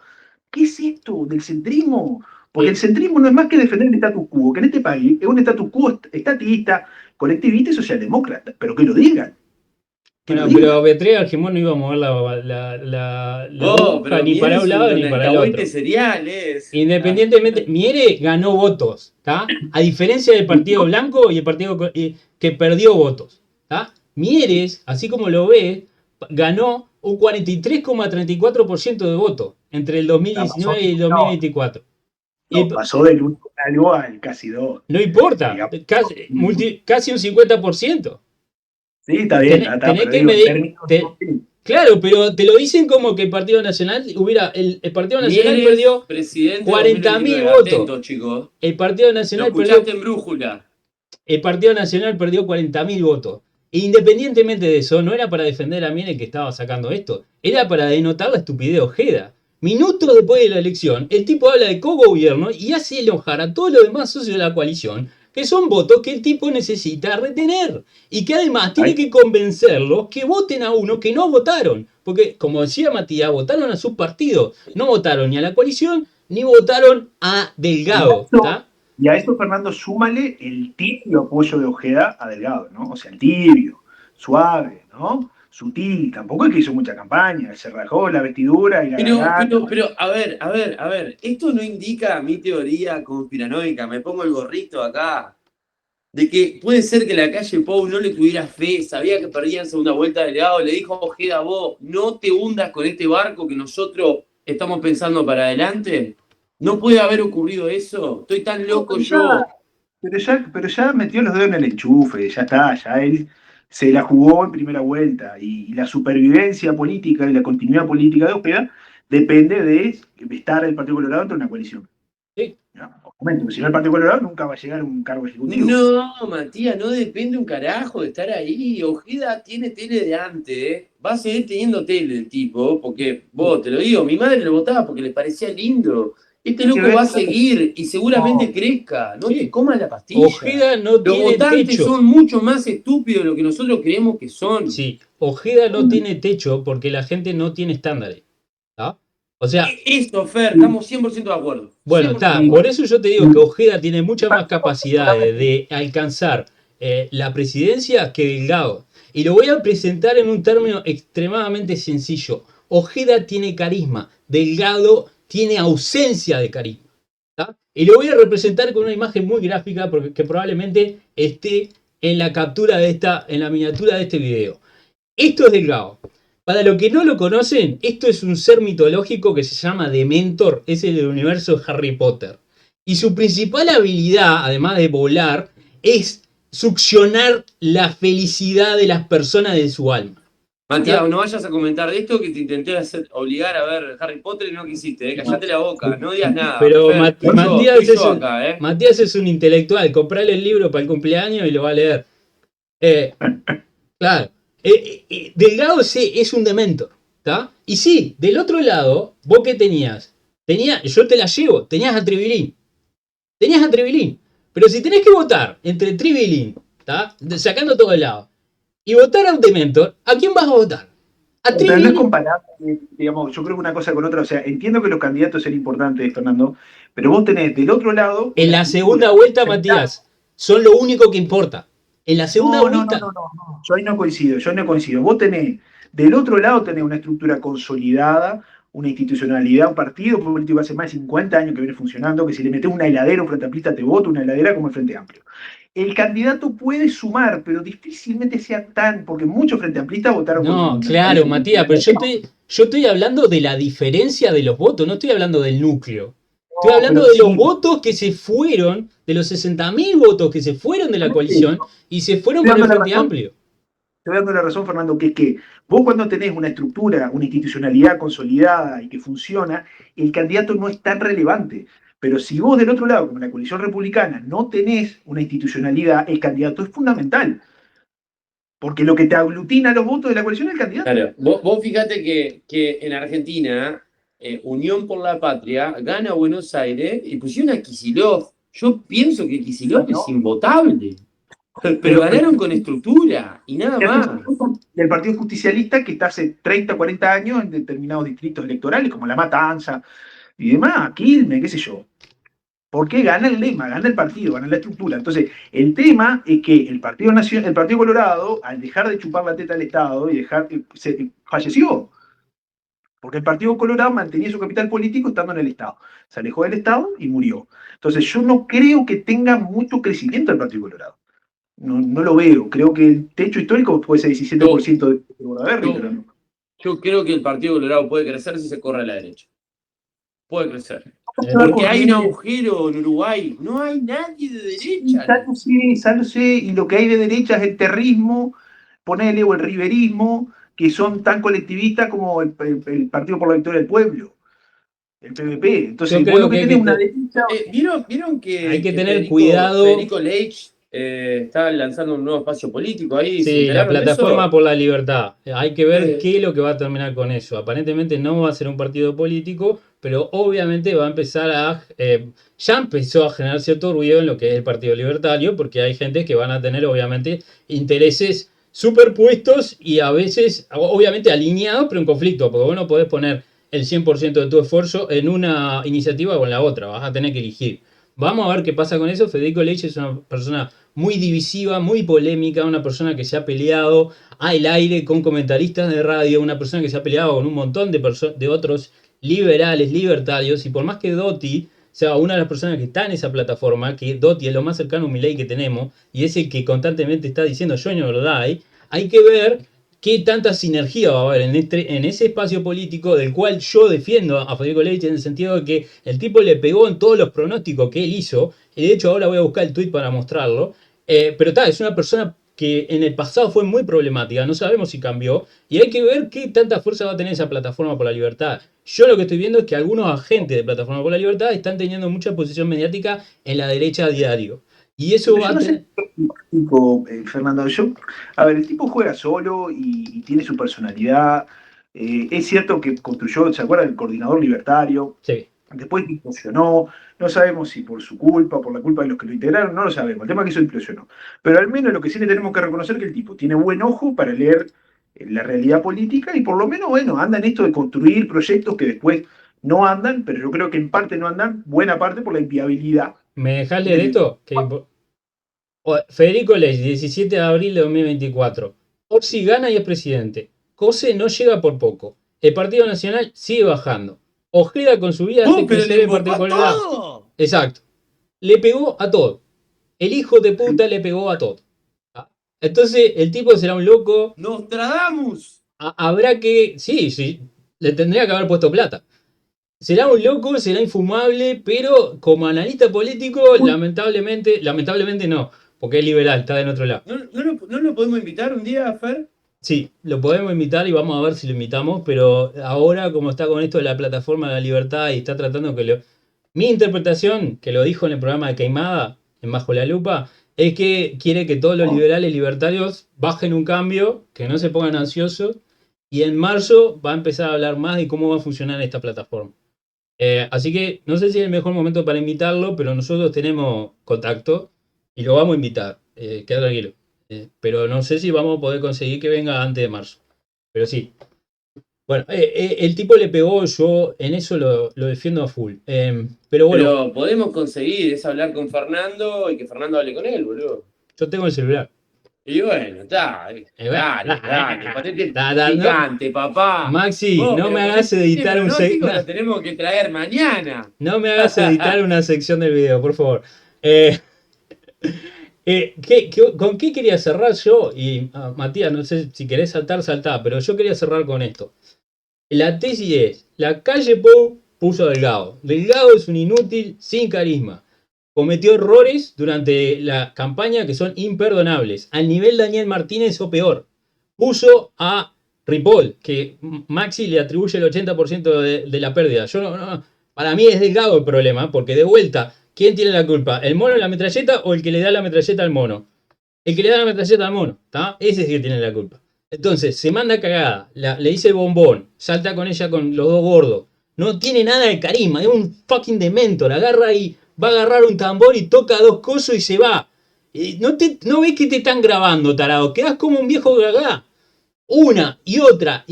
¿Qué es esto del centrismo? Porque el centrismo no es más que defender el status quo, que en este país es un status quo estatista, colectivista y socialdemócrata. Pero que lo digan. Bueno, pero Beatriz Argimón no iba a mover la hoja ni para un lado ni para el otro. Independientemente, Miere ganó votos, ¿tá? A diferencia del Partido Blanco y el partido que perdió votos, ¿tá? Mieres, así como lo ve, ganó un 43,34% de votos entre el 2019 y el 2024. No, pasó del 1 algo al casi 2. No importa, casi un 50%. Sí, está bien. Claro, pero te lo dicen como que el Partido Nacional el Partido Nacional perdió 40.000 votos. Atento, chicos. El Partido Nacional en brújula. El Partido Nacional perdió 40.000 votos. E independientemente de eso, no era para defender a Miene que estaba sacando esto, era para denotar la estupidez de Ojeda. Minutos después de la elección, el tipo habla de cogobierno y hace enojar a todos los demás socios de la coalición, que son votos que el tipo necesita retener. Y que además tiene que convencerlos que voten a uno que no votaron. Porque, como decía Matías, votaron a su partido. No votaron ni a la coalición, ni votaron a Delgado. Y a eso, Fernando, súmale el tibio apoyo de Ojeda a Delgado, ¿no? O sea, el tibio, suave, ¿no? Sutil, tampoco es que hizo mucha campaña, se rajó la vestidura y la pero, a ver, esto no indica mi teoría conspiranoica, me pongo el gorrito acá, de que puede ser que la calle Pou no le tuviera fe, sabía que perdía en segunda vuelta Delgado, le dijo a Ojeda, vos no te hundas con este barco que nosotros estamos pensando para adelante. ¿No puede haber ocurrido eso? Estoy tan loco yo. Pero ya metió los dedos en el enchufe, ya está, ya él se la jugó en primera vuelta y la supervivencia política y la continuidad política de Ojeda depende de estar el Partido Colorado entre una coalición. Sí. ¿No? Si no el Partido Colorado nunca va a llegar a un cargo ejecutivo. No, Matías, no depende un carajo de estar ahí. Ojeda tiene tele de antes, va a seguir teniendo tele el tipo, porque vos, te lo digo, mi madre lo votaba porque le parecía lindo. Este loco va a seguir y seguramente crezca. No te comas la pastilla. Ojeda no tiene techo. Los votantes son mucho más estúpidos de lo que nosotros creemos que son. Sí, Ojeda no tiene techo porque la gente no tiene estándares. ¿Ah? O sea, eso, Fer, estamos 100% de acuerdo. Bueno, está. Por eso yo te digo que Ojeda tiene mucha más capacidad de alcanzar la presidencia que Delgado. Y lo voy a presentar en un término extremadamente sencillo. Ojeda tiene carisma. Delgado tiene ausencia de carisma. ¿Tá? Y lo voy a representar con una imagen muy gráfica porque que probablemente esté en la captura en la miniatura de este video. Esto es Delgado. Para los que no lo conocen, esto es un ser mitológico que se llama Dementor, es el del universo de Harry Potter. Y su principal habilidad, además de volar, es succionar la felicidad de las personas de su alma. Matías, no vayas a comentar de esto que te intenté obligar a ver Harry Potter y no quisiste, callate la boca, no digas nada. Pero Matías es un intelectual, comprale el libro para el cumpleaños y lo va a leer. Claro. Delgado es un Dementor, ¿tá? Y sí, del otro lado, ¿vos qué tenías? Yo te la llevo, tenías a Tribilín. Pero si tenés que votar entre Tribilín, ¿tá? Sacando todo el lado, y votar a un Dementor, ¿a quién vas a votar? A Tribilín. Pero no es comparable, digamos, yo creo que una cosa con otra, o sea, entiendo que los candidatos son importantes, Fernando, pero vos tenés del otro lado... En la segunda vuelta, Matías, son lo único que importa. En la segunda vuelta... No. Yo ahí no coincido. Vos tenés, del otro lado tenés una estructura consolidada, una institucionalidad, un partido político hace más de 50 años que viene funcionando, que si le metés una heladera, un frente amplista te vota, una heladera como el Frente Amplio. El candidato puede sumar, pero difícilmente sea tan, porque muchos Frente Amplistas votaron... No, claro, Matías, pero yo estoy hablando de la diferencia de los votos, no estoy hablando del núcleo. Estoy hablando pero de los sí, votos que se fueron, de los 60.000 votos que se fueron de la coalición y se fueron estoy para dando el la Frente razón, Amplio. te voy dando la razón, Fernando, que es que vos cuando tenés una estructura, una institucionalidad consolidada y que funciona, el candidato no es tan relevante. Pero si vos del otro lado, como la coalición republicana, no tenés una institucionalidad, el candidato es fundamental. Porque lo que te aglutina los votos de la coalición es el candidato. Claro, vos fíjate que en Argentina, Unión por la Patria gana Buenos Aires y pusieron a Kicillof. Yo pienso que Kicillof es Bueno, invotable, pero pero ganaron con estructura y nada más. del Partido Justicialista que está hace 30, 40 años en determinados distritos electorales, como La Matanza y demás, Quilmes, qué sé yo. Porque gana el lema, gana el partido, gana la estructura. Entonces, el tema es que el Partido Colorado, al dejar de chupar la teta al Estado y falleció. Porque el Partido Colorado mantenía su capital político estando en el Estado. Se alejó del Estado y murió. Entonces, yo no creo que tenga mucho crecimiento el Partido Colorado. No, no lo veo. Creo que el techo histórico puede ser Yo, 17% de Bordaberry, yo, pero no. yo creo que el Partido Colorado puede crecer si se corre a la derecha. Puede crecer. Va Porque hay un corriente, agujero en Uruguay. No hay nadie de derecha. sálvese, y lo que hay de derecha es el terrismo, ponele, o el riverismo, que son tan colectivistas como el Partido por la Victoria del Pueblo, el PVP. Yo Entonces, vos lo creo que que tenés es una derecha. ¿Vieron hay que que tener cuidado. Federico Leitch está lanzando un nuevo espacio político ahí? ¿Se Sí, la enteraron de plataforma eso? por la libertad. Hay que ver Eh, qué es lo que va a terminar con eso. Aparentemente no va a ser un partido político, pero obviamente va a empezar ya empezó a generar cierto ruido en lo que es el Partido Libertario, porque hay gente que van a tener obviamente intereses superpuestos y a veces, obviamente alineados, pero en conflicto, porque vos no podés poner el 100% de tu esfuerzo en una iniciativa o en la otra, vas a tener que elegir. Vamos a ver qué pasa con eso. Federico Leite es una persona muy divisiva, muy polémica, una persona que se ha peleado al aire con comentaristas de radio, una persona que se ha peleado con un montón de otros liberales, libertarios, y por más que Dotti sea una de las personas que está en esa plataforma, que Dotti es lo más cercano a un Milei que tenemos, y es el que constantemente está diciendo yo no verdad, hay que ver qué tanta sinergia va a haber en ese espacio político del cual yo defiendo a Federico Leite en el sentido de que el tipo le pegó en todos los pronósticos que él hizo, y de hecho ahora voy a buscar el tweet para mostrarlo, pero tal, es una persona que en el pasado fue muy problemática, no sabemos si cambió, y hay que ver qué tanta fuerza va a tener esa plataforma por la libertad. Yo lo que estoy viendo es que algunos agentes de Plataforma por la Libertad están teniendo mucha posición mediática en la derecha a diario. Y eso Pero va yo a no sé, tener... tipo, Fernando, a ver, el tipo juega solo y tiene su personalidad. Es cierto que construyó, ¿se acuerdan? El coordinador libertario. Sí, Después implosionó, no sabemos si por su culpa, por la culpa de los que lo integraron, no lo sabemos. El tema es que eso implosionó. Pero al menos lo que sí le tenemos que reconocer es que el tipo tiene buen ojo para leer la realidad política y por lo menos, bueno, anda en esto de construir proyectos que después no andan, pero yo creo que en parte no andan, buena parte por la inviabilidad ¿me dejás leer del. esto? Federico Ley, 17 de abril de 2024. Orsi gana y es presidente. Cose no llega por poco. El Partido Nacional sigue bajando. Ojeda con su vida hace pero le crecer el embocó Partido a Colorado. todo. Exacto. Le pegó a todo. El hijo de Sí. puta le pegó a todo. Entonces, el tipo será un loco. Nostradamus. Habrá que. Sí, sí. Le tendría que haber puesto plata. Será un loco, será infumable, pero como analista político, lamentablemente no, porque es liberal, está del otro lado. ¿No lo podemos invitar un día, Fer? Sí, lo podemos invitar y vamos a ver si lo invitamos, pero ahora como está con esto de la plataforma de la libertad y está tratando que lo... Mi interpretación, que lo dijo en el programa de Queimada, en Bajo la Lupa, es que quiere que todos los liberales libertarios bajen un cambio, que no se pongan ansiosos, y en marzo va a empezar a hablar más de cómo va a funcionar esta plataforma. Así que no sé si es el mejor momento para invitarlo, pero nosotros tenemos contacto y lo vamos a invitar. Queda tranquilo. Pero no sé si vamos a poder conseguir que venga antes de marzo. Pero sí. Bueno, el tipo le pegó, yo en eso lo defiendo a full. Pero bueno, Pero podemos conseguir, es hablar con Fernando y que Fernando hable con él, boludo. yo tengo el celular. Y bueno, está. Dale, ponete el No, picante, papá. Maxi, no Pero me con hagas este editar pronóstico lo tenemos que traer mañana. no me hagas editar una sección del video, por favor. ¿Con qué quería cerrar yo? Y Matías, no sé si querés saltar, saltá, pero yo quería cerrar con esto. La tesis es, la calle Pou puso a Delgado. Delgado es un inútil sin carisma. Cometió errores durante la campaña que son imperdonables. Al nivel Daniel Martínez o peor. Puso a Ripoll, que Maxi le atribuye el 80% de la pérdida. Para mí es Delgado el problema, porque de vuelta, ¿quién tiene la culpa? ¿El mono en la metralleta o el que le da la metralleta al mono? El que le da la metralleta al mono, ¿está? Ese es el que tiene la culpa. Entonces, se manda cagada, le dice el bombón, salta con ella con los dos gordos. No tiene nada de carisma, es un fucking dementor. Agarra y va a agarrar un tambor y toca dos cosos y se va. No ves que te están grabando, tarado. Quedás como un viejo gagá. Una y otra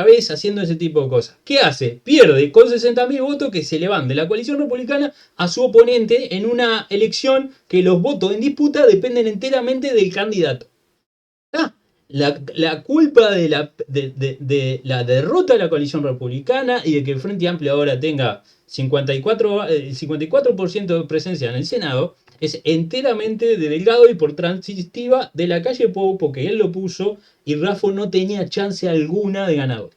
vez haciendo ese tipo de cosas. ¿Qué hace? Pierde con 60.000 votos que se le van de la coalición republicana a su oponente en una elección que los votos en disputa dependen enteramente del candidato. Ah, la culpa de la derrota de la coalición republicana y de que el Frente Amplio ahora tenga 54% de presencia en el Senado es enteramente de Delgado y por transitiva de la calle Pou, porque él lo puso y Raffo no tenía chance alguna de ganador.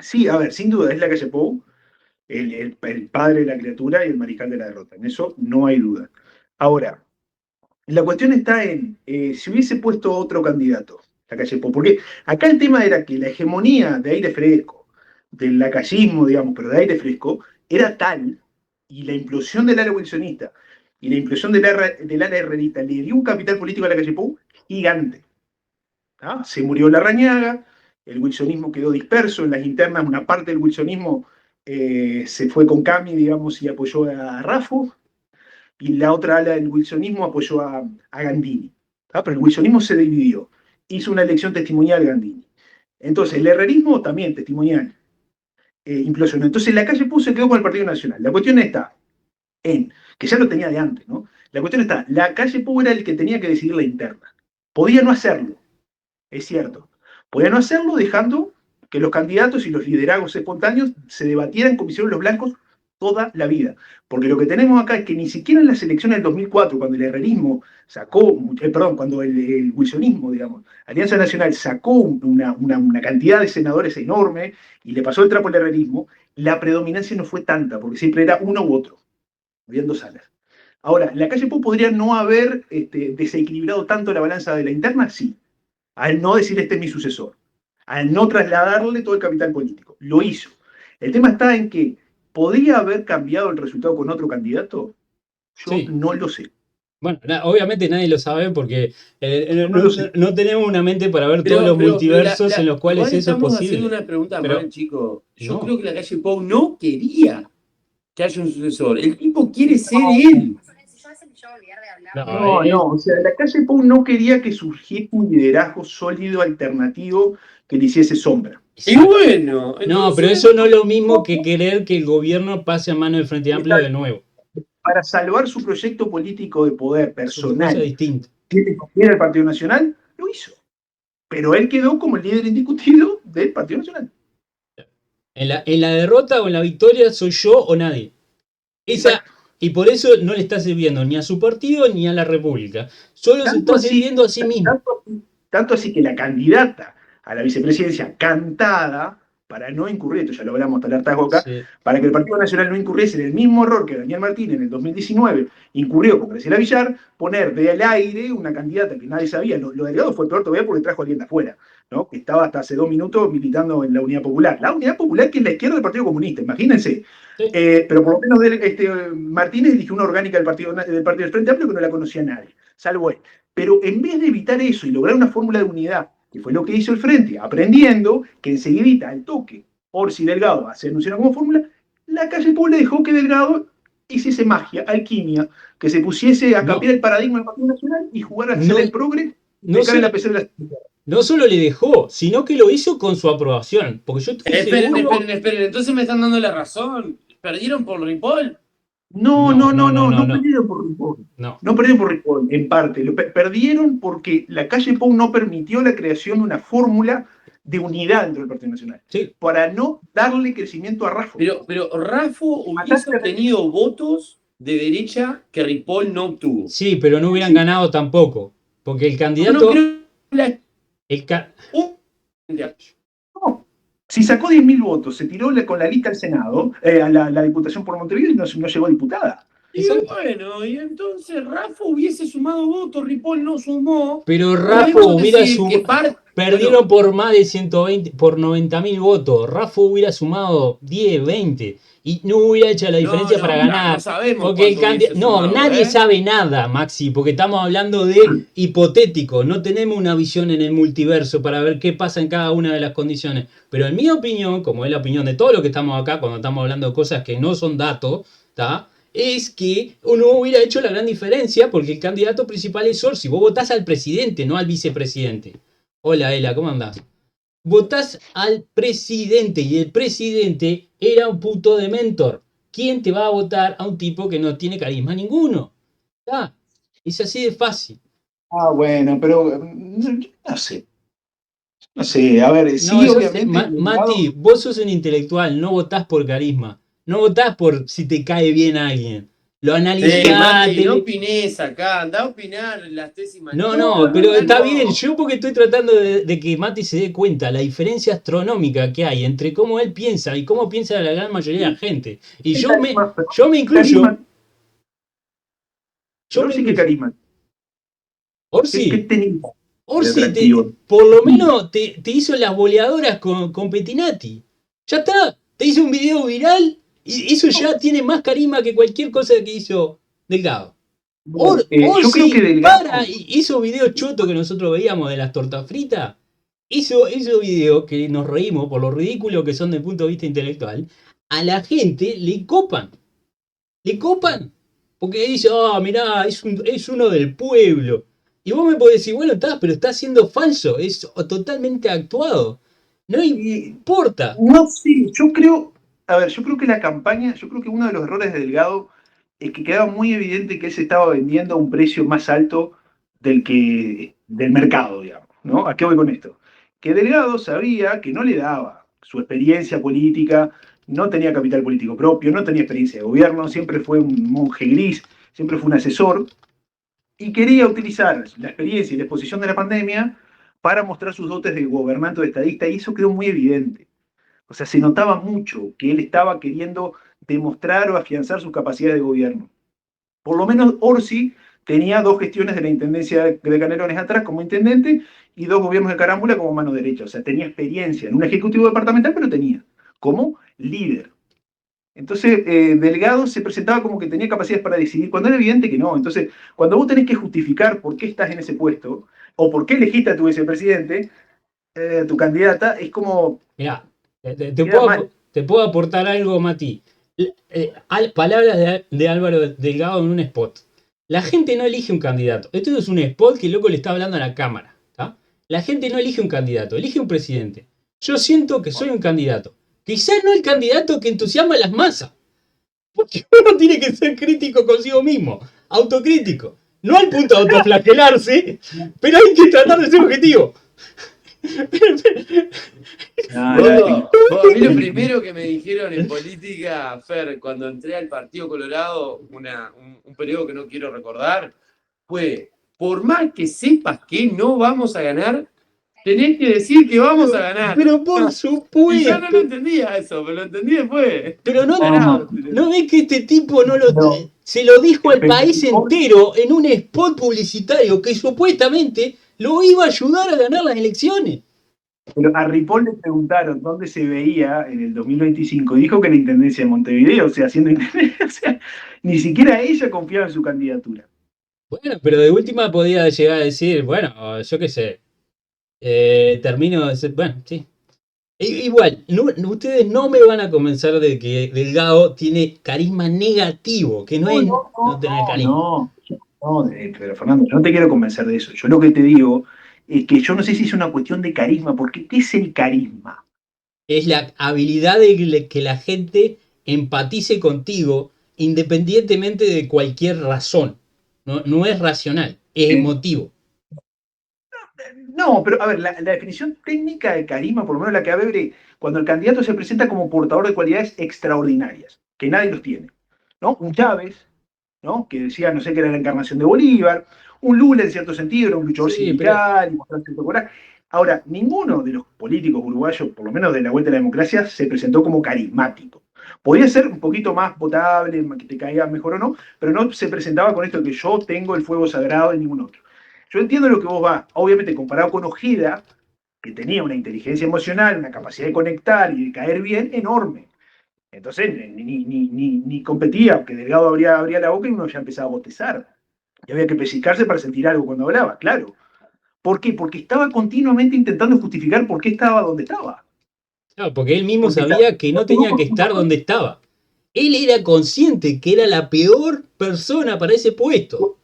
Sí, a ver, sin duda es la calle Pou, el padre de la criatura y el mariscal de la derrota. En eso no hay duda. Ahora, la cuestión está en si hubiese puesto otro candidato, la calle Pou, porque acá el tema era que la hegemonía de aire fresco, del lacayismo, digamos, pero de aire fresco, era tal, y la implosión del ala wilsonista y la implosión del ala herrerista le dio un capital político a la calle Pou gigante. ¿Ah? Se murió Larrañaga, el wilsonismo quedó disperso en las internas, una parte del wilsonismo se fue con Cami, digamos, y apoyó a Raffo, y la otra ala del wilsonismo apoyó a Gandini. ¿Ah? Pero el wilsonismo se dividió, hizo una elección testimonial Gandini. Entonces, el herrerismo también testimonial implosionó. Entonces, la calle Pou se quedó con el Partido Nacional. La cuestión está en, que ya lo tenía de antes, ¿no? La cuestión está, la calle Pou era el que tenía que decidir la interna. Podía no hacerlo, es cierto. Podía no hacerlo dejando que los candidatos y los liderazgos espontáneos se debatieran como hicieron los blancos toda la vida. Porque lo que tenemos acá es que ni siquiera en las elecciones del 2004, cuando el herrerismo sacó, cuando el wilsonismo, digamos, Alianza Nacional sacó una cantidad de senadores enorme y le pasó el trapo al herrerismo, la predominancia no fue tanta, porque siempre era uno u otro. Habían dos alas. Ahora, ¿la calle Pou podría no haber desequilibrado tanto la balanza de la interna? Sí. Al no decir este es mi sucesor. Al no trasladarle todo el capital político. Lo hizo. El tema está en que ¿podría haber cambiado el resultado con otro candidato? Yo Sí. no lo sé. Bueno, obviamente nadie lo sabe porque No lo sé. no tenemos una mente para ver todos los multiversos en los cuales eso es Estamos posible. haciendo una pregunta Pero- mal, chico. Yo no. creo que la calle Pou no quería que haya un sucesor. El tipo quiere ser él. No, o sea, la calle Pou no quería que surgiera un liderazgo sólido alternativo que le hiciese sombra. Y bueno. No, pero eso no es lo mismo que querer que el gobierno pase a mano del Frente Amplio de nuevo. Para salvar su proyecto político de poder Es una cosa personal, distinta. que confiera el Partido Nacional, lo hizo. Pero él quedó como el líder indiscutido del Partido Nacional. En la derrota o en la victoria soy yo o nadie. Y por eso no le está sirviendo ni a su partido ni a la República. Solo se está sirviendo a sí mismo. Tanto así que la candidata a la vicepresidencia cantada, para no incurrir, esto ya lo hablamos hasta el hartazgo acá, Sí. para que el Partido Nacional no incurriese en el mismo error que Daniel Martínez en el 2019 incurrió con Graciela Villar, poner del aire una candidata que nadie sabía. Lo Delgado fue peor todavía porque trajo a alguien de afuera, ¿no? Que estaba hasta hace 2 minutos militando en la Unidad Popular. La Unidad Popular, que es la izquierda del Partido Comunista, imagínense. Sí. Pero por lo menos Martínez eligió una orgánica del Partido del Frente Amplio que no la conocía nadie, salvo él. Pero en vez de evitar eso y lograr una fórmula de unidad, que fue lo que hizo el Frente, aprendiendo que enseguidita, al toque, Orsi y Delgado se anunciaron como fórmula, la calle Pou le dejó que Delgado hiciese magia, alquimia, que se pusiese a cambiar el paradigma del Partido Nacional y jugar a hacer el progre y pecar en la PC de la... No solo le dejó, sino que lo hizo con su aprobación. Porque yo estoy seguro... Esperen, entonces me están dando la razón. ¿Perdieron por Ripoll? No perdieron por Ripoll. No perdieron por Ripoll, en parte. Perdieron porque la calle Pou no permitió la creación de una fórmula de unidad dentro del Partido Nacional. Sí. Para no darle crecimiento a Raffo. Pero Raffo hubiese obtenido votos de derecha que Ripoll no obtuvo. Sí, pero no hubieran ganado tampoco. Porque el candidato... No creo No. Si sacó 10.000 votos, se tiró con la lista al Senado, a la Diputación por Montevideo y no llegó a diputada. Y bueno, y entonces Rafa hubiese sumado votos, Ripoll no sumó. Pero Rafa Podemos hubiera decir que perdieron por más de 120, por 90.000 votos. Rafa hubiera sumado 10, 20 y no hubiera hecho la diferencia para ganar. No sabemos Porque el cuánto hubiese no, sumado, nadie sabe nada, Maxi, porque estamos hablando de hipotético. No tenemos una visión en el multiverso para ver qué pasa en cada una de las condiciones. Pero en mi opinión, como es la opinión de todos los que estamos acá, cuando estamos hablando de cosas que no son datos, ¿está? Es que uno hubiera hecho la gran diferencia porque el candidato principal es Orsi. Vos votás al presidente, no al vicepresidente. Hola, Ela, ¿cómo andás? Votás al presidente y el presidente era un puto de mentor. ¿Quién te va a votar a un tipo que no tiene carisma ninguno? ¿Está? Es así de fácil. Ah, bueno, pero no sé. No sé, a ver, sí, No, obviamente. Mati, vos sos un intelectual, no votás por carisma. No votás por si te cae bien alguien. Lo analizás. Mati, no opinés acá, andá a opinar las tesis. No, pero está bien. Yo porque estoy tratando de que Mati se dé cuenta la diferencia astronómica que hay entre cómo él piensa y cómo piensa la gran mayoría de la gente. Y yo me incluyo. Carisma, Orsi, ¿qué carisma? ¿Qué tenía de Orsi atractivo? por lo menos te hizo las boleadoras con Pettinati. Ya está. Te hizo un video viral y eso ya tiene más carisma que cualquier cosa que hizo Delgado. Yo creo que Delgado hizo videos chotos que nosotros veíamos de las tortas fritas. Hizo videos que nos reímos por lo ridículo que son desde el punto de vista intelectual. A la gente le copan. Le copan. Porque dice, mirá, es uno del pueblo. Y vos me podés decir, bueno, pero está siendo falso. Es totalmente actuado. No importa. No sé, yo creo que la campaña, yo creo que uno de los errores de Delgado es que quedaba muy evidente que él se estaba vendiendo a un precio más alto del mercado, digamos, ¿no? ¿A qué voy con esto? Que Delgado sabía que no le daba su experiencia política, no tenía capital político propio, no tenía experiencia de gobierno, siempre fue un monje gris, siempre fue un asesor, y quería utilizar la experiencia y la exposición de la pandemia para mostrar sus dotes de gobernante o de estadista, y eso quedó muy evidente. O sea, se notaba mucho que él estaba queriendo demostrar o afianzar sus capacidades de gobierno. Por lo menos Orsi tenía 2 gestiones de la Intendencia de Canelones atrás como intendente y 2 gobiernos de Carámbula como mano derecha. O sea, tenía experiencia en un ejecutivo departamental, pero tenía como líder. Entonces, Delgado se presentaba como que tenía capacidades para decidir, cuando era evidente que no. Entonces, cuando vos tenés que justificar por qué estás en ese puesto, o por qué elegiste a tu vicepresidente, tu candidata, es como... Mirá, te puedo aportar algo, Mati. Palabras de Álvaro Delgado en un spot. La gente no elige un candidato. Esto es un spot que el loco le está hablando a la cámara. ¿Tá? La gente no elige un candidato, elige un presidente. Yo siento que soy un candidato. Quizás no el candidato que entusiasma a las masas. Porque uno tiene que ser crítico consigo mismo, autocrítico. No al punto de autoflagelarse, pero hay que tratar de ser objetivo. A mí lo primero que me dijeron en política, Fer, cuando entré al Partido Colorado, un periodo que no quiero recordar, fue, por más que sepas que no vamos a ganar, tenés que decir que vamos a ganar. Pero por supuesto. Y yo no lo entendía eso, pero lo entendí después. Pero no ves que este tipo se lo dijo al país entero en un spot publicitario que supuestamente lo iba a ayudar a ganar las elecciones. Pero a Ripoll le preguntaron dónde se veía en el 2025 y dijo que en la Intendencia de Montevideo, o sea, haciendo intendencia, o sea, ni siquiera ella confiaba en su candidatura. Bueno, pero de última podía llegar a decir, bueno, yo qué sé, termino de ser, bueno, sí. Igual, ustedes no me van a convencer de que Delgado tiene carisma negativo, que no es no tener carisma. Pero Fernando, yo no te quiero convencer de eso. Yo lo que te digo es que yo no sé si es una cuestión de carisma, porque ¿qué es el carisma? Es la habilidad de que la gente empatice contigo independientemente de cualquier razón. No es racional, es emotivo. No, pero a ver, la definición técnica de carisma, por lo menos la que abre, cuando el candidato se presenta como portador de cualidades extraordinarias, que nadie los tiene, ¿no? Un Chávez, ¿no? Que decía, no sé, que era la encarnación de Bolívar, un Lula en cierto sentido, era un luchador sindical, y mostraba cierto coraje. Ahora, ninguno de los políticos uruguayos, por lo menos de la vuelta a la democracia, se presentó como carismático. Podía ser un poquito más potable, que te caiga mejor o no, pero no se presentaba con esto de que yo tengo el fuego sagrado de ningún otro. Yo entiendo lo que vos vas, obviamente comparado con Ojeda, que tenía una inteligencia emocional, una capacidad de conectar y de caer bien enorme. Entonces ni competía, porque Delgado abría la boca y uno ya empezaba a bostezar. Y había que pellizcarse para sentir algo cuando hablaba, claro. ¿Por qué? Porque estaba continuamente intentando justificar por qué estaba donde estaba. Claro, porque él mismo Porque sabía que no tenía que estar donde estaba. Él era consciente que era la peor persona para ese puesto.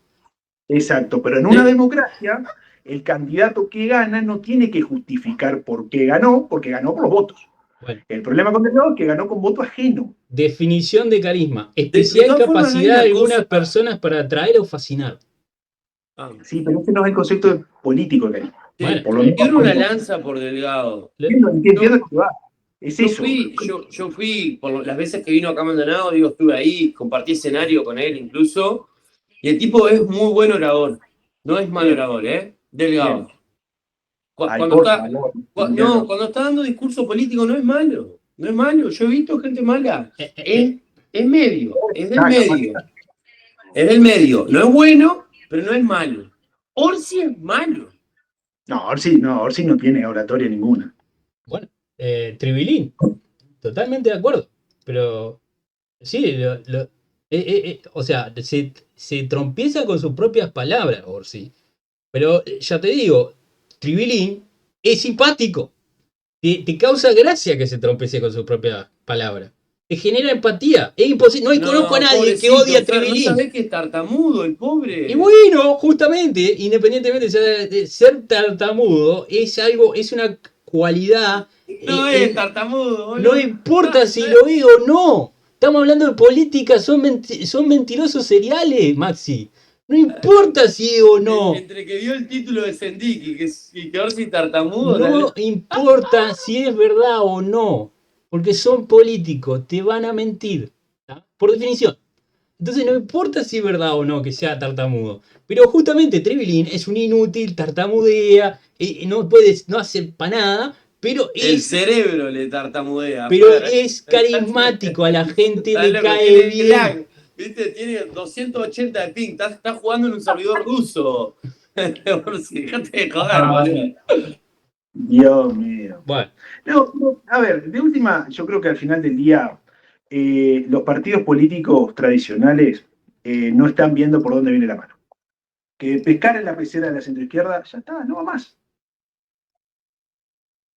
Exacto, pero en una democracia, el candidato que gana no tiene que justificar por qué ganó, porque ganó por los votos. Bueno, El problema con Delgado es que ganó con voto ajeno. definición de carisma. De Especial todas formas, hay capacidad de una algunas cosa. personas para atraer o fascinar. Sí, pero ese no es el concepto político de carisma. Bueno, Por lo menos, Quiero una lanza por Delgado. entiendo que va. Es Yo eso. fui, yo fui, las veces que vino acá a Maldonado, digo, estuve ahí, compartí escenario con él incluso, y el tipo es muy buen orador, no es mal Bien, orador, bien. Delgado. Ay, Cuando por está, favor. no, cuando está dando discurso político no es malo, no es malo, yo he visto gente mala, es medio, es del medio, es del medio, no es bueno, pero no es malo. Orsi es malo. Orsi no tiene oratoria ninguna. bueno, Tribilín, totalmente de acuerdo. Pero sí, o sea, se trompieza con sus propias palabras, Orsi. Pero ya te digo, Tribilín es simpático. Te causa gracia que se trompece con sus propias palabras. Te genera empatía. Es imposible. No conozco a No, nadie que pobrecito, odie a Fer, no Tribilín. sabés que es tartamudo el Y pobre. bueno, justamente, independientemente de ser tartamudo, es una cualidad. No es tartamudo, No boludo. importa si lo es o no. Estamos hablando de política, son mentirosos seriales, Maxi. No importa si es o no. Entre que vio el título de Sendiki y que Orsi tartamudo, No importa si es verdad o no. Porque son políticos, te van a mentir. ¿Tá? Por definición. Entonces no importa si es verdad o no que sea tartamudo. Pero justamente Trevelin es un inútil, tartamudea, no hace para nada, pero el es, cerebro le tartamudea, pero Fer. es carismático, a la gente ¿Sabes le loco? cae Tiene bien. lag, ¿viste? Tiene 280 de ping, está jugando en un servidor ruso. Orsi, dejate de joder, boludo. Dios mío. Bueno, No, a ver, de última, yo creo que al final del día los partidos políticos tradicionales no están viendo por dónde viene la mano. Que pescar en la pecera de la centroizquierda, ya está, no va más.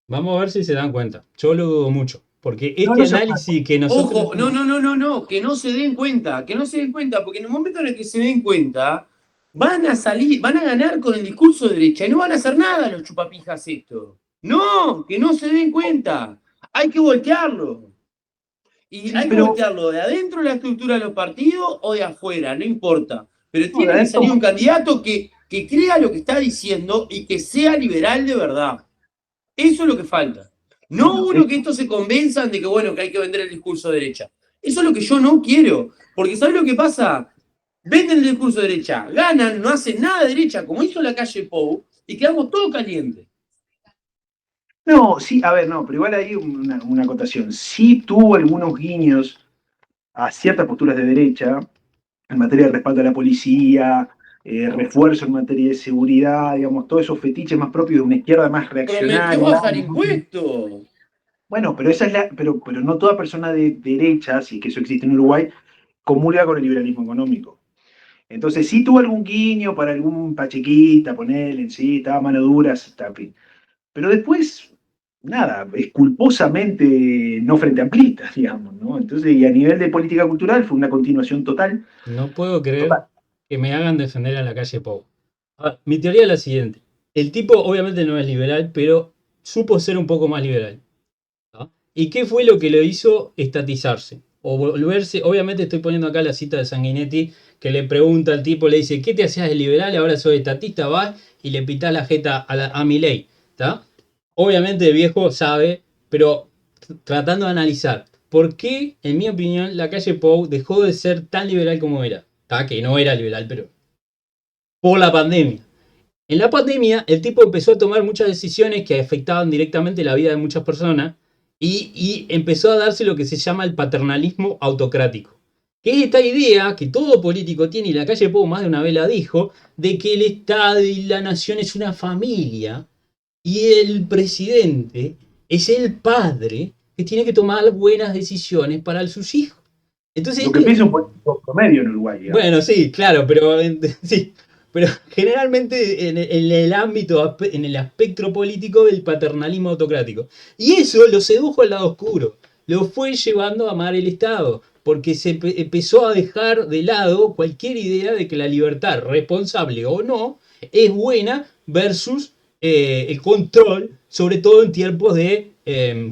vamos a ver si se dan cuenta. Yo lo dudo mucho. Porque No, este no se va. análisis que nosotros... Ojo, no, que no se den cuenta, porque en el momento en el que se den cuenta, van a salir, van a ganar con el discurso de derecha y no van a hacer nada los chupapijas esto. No, que no se den cuenta. Hay que voltearlo. Y Sí, hay que pero voltearlo de adentro de la estructura de los partidos o de afuera, no importa. Pero no, de tiene que adentro, salir un candidato que crea lo que está diciendo y que sea liberal de verdad. Eso es lo que falta. No bueno, uno que esto se convenzan de que, bueno, que hay que vender el discurso de derecha. Eso es lo que yo no quiero. Porque ¿sabes lo que pasa? Venden el discurso de derecha, ganan, no hacen nada de derecha, como hizo la calle Pou, y quedamos todos calientes. no, sí, a ver, no, pero igual hay una acotación. Sí tuvo algunos guiños a ciertas posturas de derecha en materia de respaldo a la policía, refuerzo en materia de seguridad, digamos, todos esos fetiches más propios de una izquierda más Prometió reaccionaria. bajar impuestos. Bueno, pero esa es pero no toda persona de derecha, si es que eso existe en Uruguay, comulga con el liberalismo económico. Entonces sí tuvo algún guiño para algún pachequita, ponerle en sí, estaba mano dura, está, en fin. Pero después, nada, esculposamente no frente amplista, digamos, ¿no? Entonces, y a nivel de política cultural fue una continuación total, No puedo creer total. que me hagan defender a la calle Pou. Mi teoría es la siguiente. El tipo obviamente no es liberal, pero supo ser un poco más liberal. ¿Ah? ¿Y qué fue lo que lo hizo estatizarse? O volverse, obviamente estoy poniendo acá la cita de Sanguinetti, que le pregunta al tipo, le dice, ¿qué te hacías de liberal? Ahora sos estatista, vas y le pitás la jeta a Milei. ¿Está? Obviamente el viejo sabe, pero tratando de analizar, ¿por qué, en mi opinión, la calle Pou dejó de ser tan liberal como era? ¿Está? Que no era liberal, pero por la pandemia. En la pandemia, el tipo empezó a tomar muchas decisiones que afectaban directamente la vida de muchas personas y empezó a darse lo que se llama el paternalismo autocrático. Que es esta idea que todo político tiene, y la calle Pou más de una vez la dijo, de que el Estado y la nación es una familia y el presidente es el padre que tiene que tomar buenas decisiones para sus hijos. Entonces, Lo que piensa un político promedio en Uruguay, digamos. bueno, sí, claro, pero sí, pero generalmente en el ámbito, en el aspecto político del paternalismo autocrático. Y eso lo sedujo al lado oscuro, lo fue llevando a amar el Estado, porque se empezó a dejar de lado cualquier idea de que la libertad, responsable o no, es buena versus el control, sobre todo en tiempos de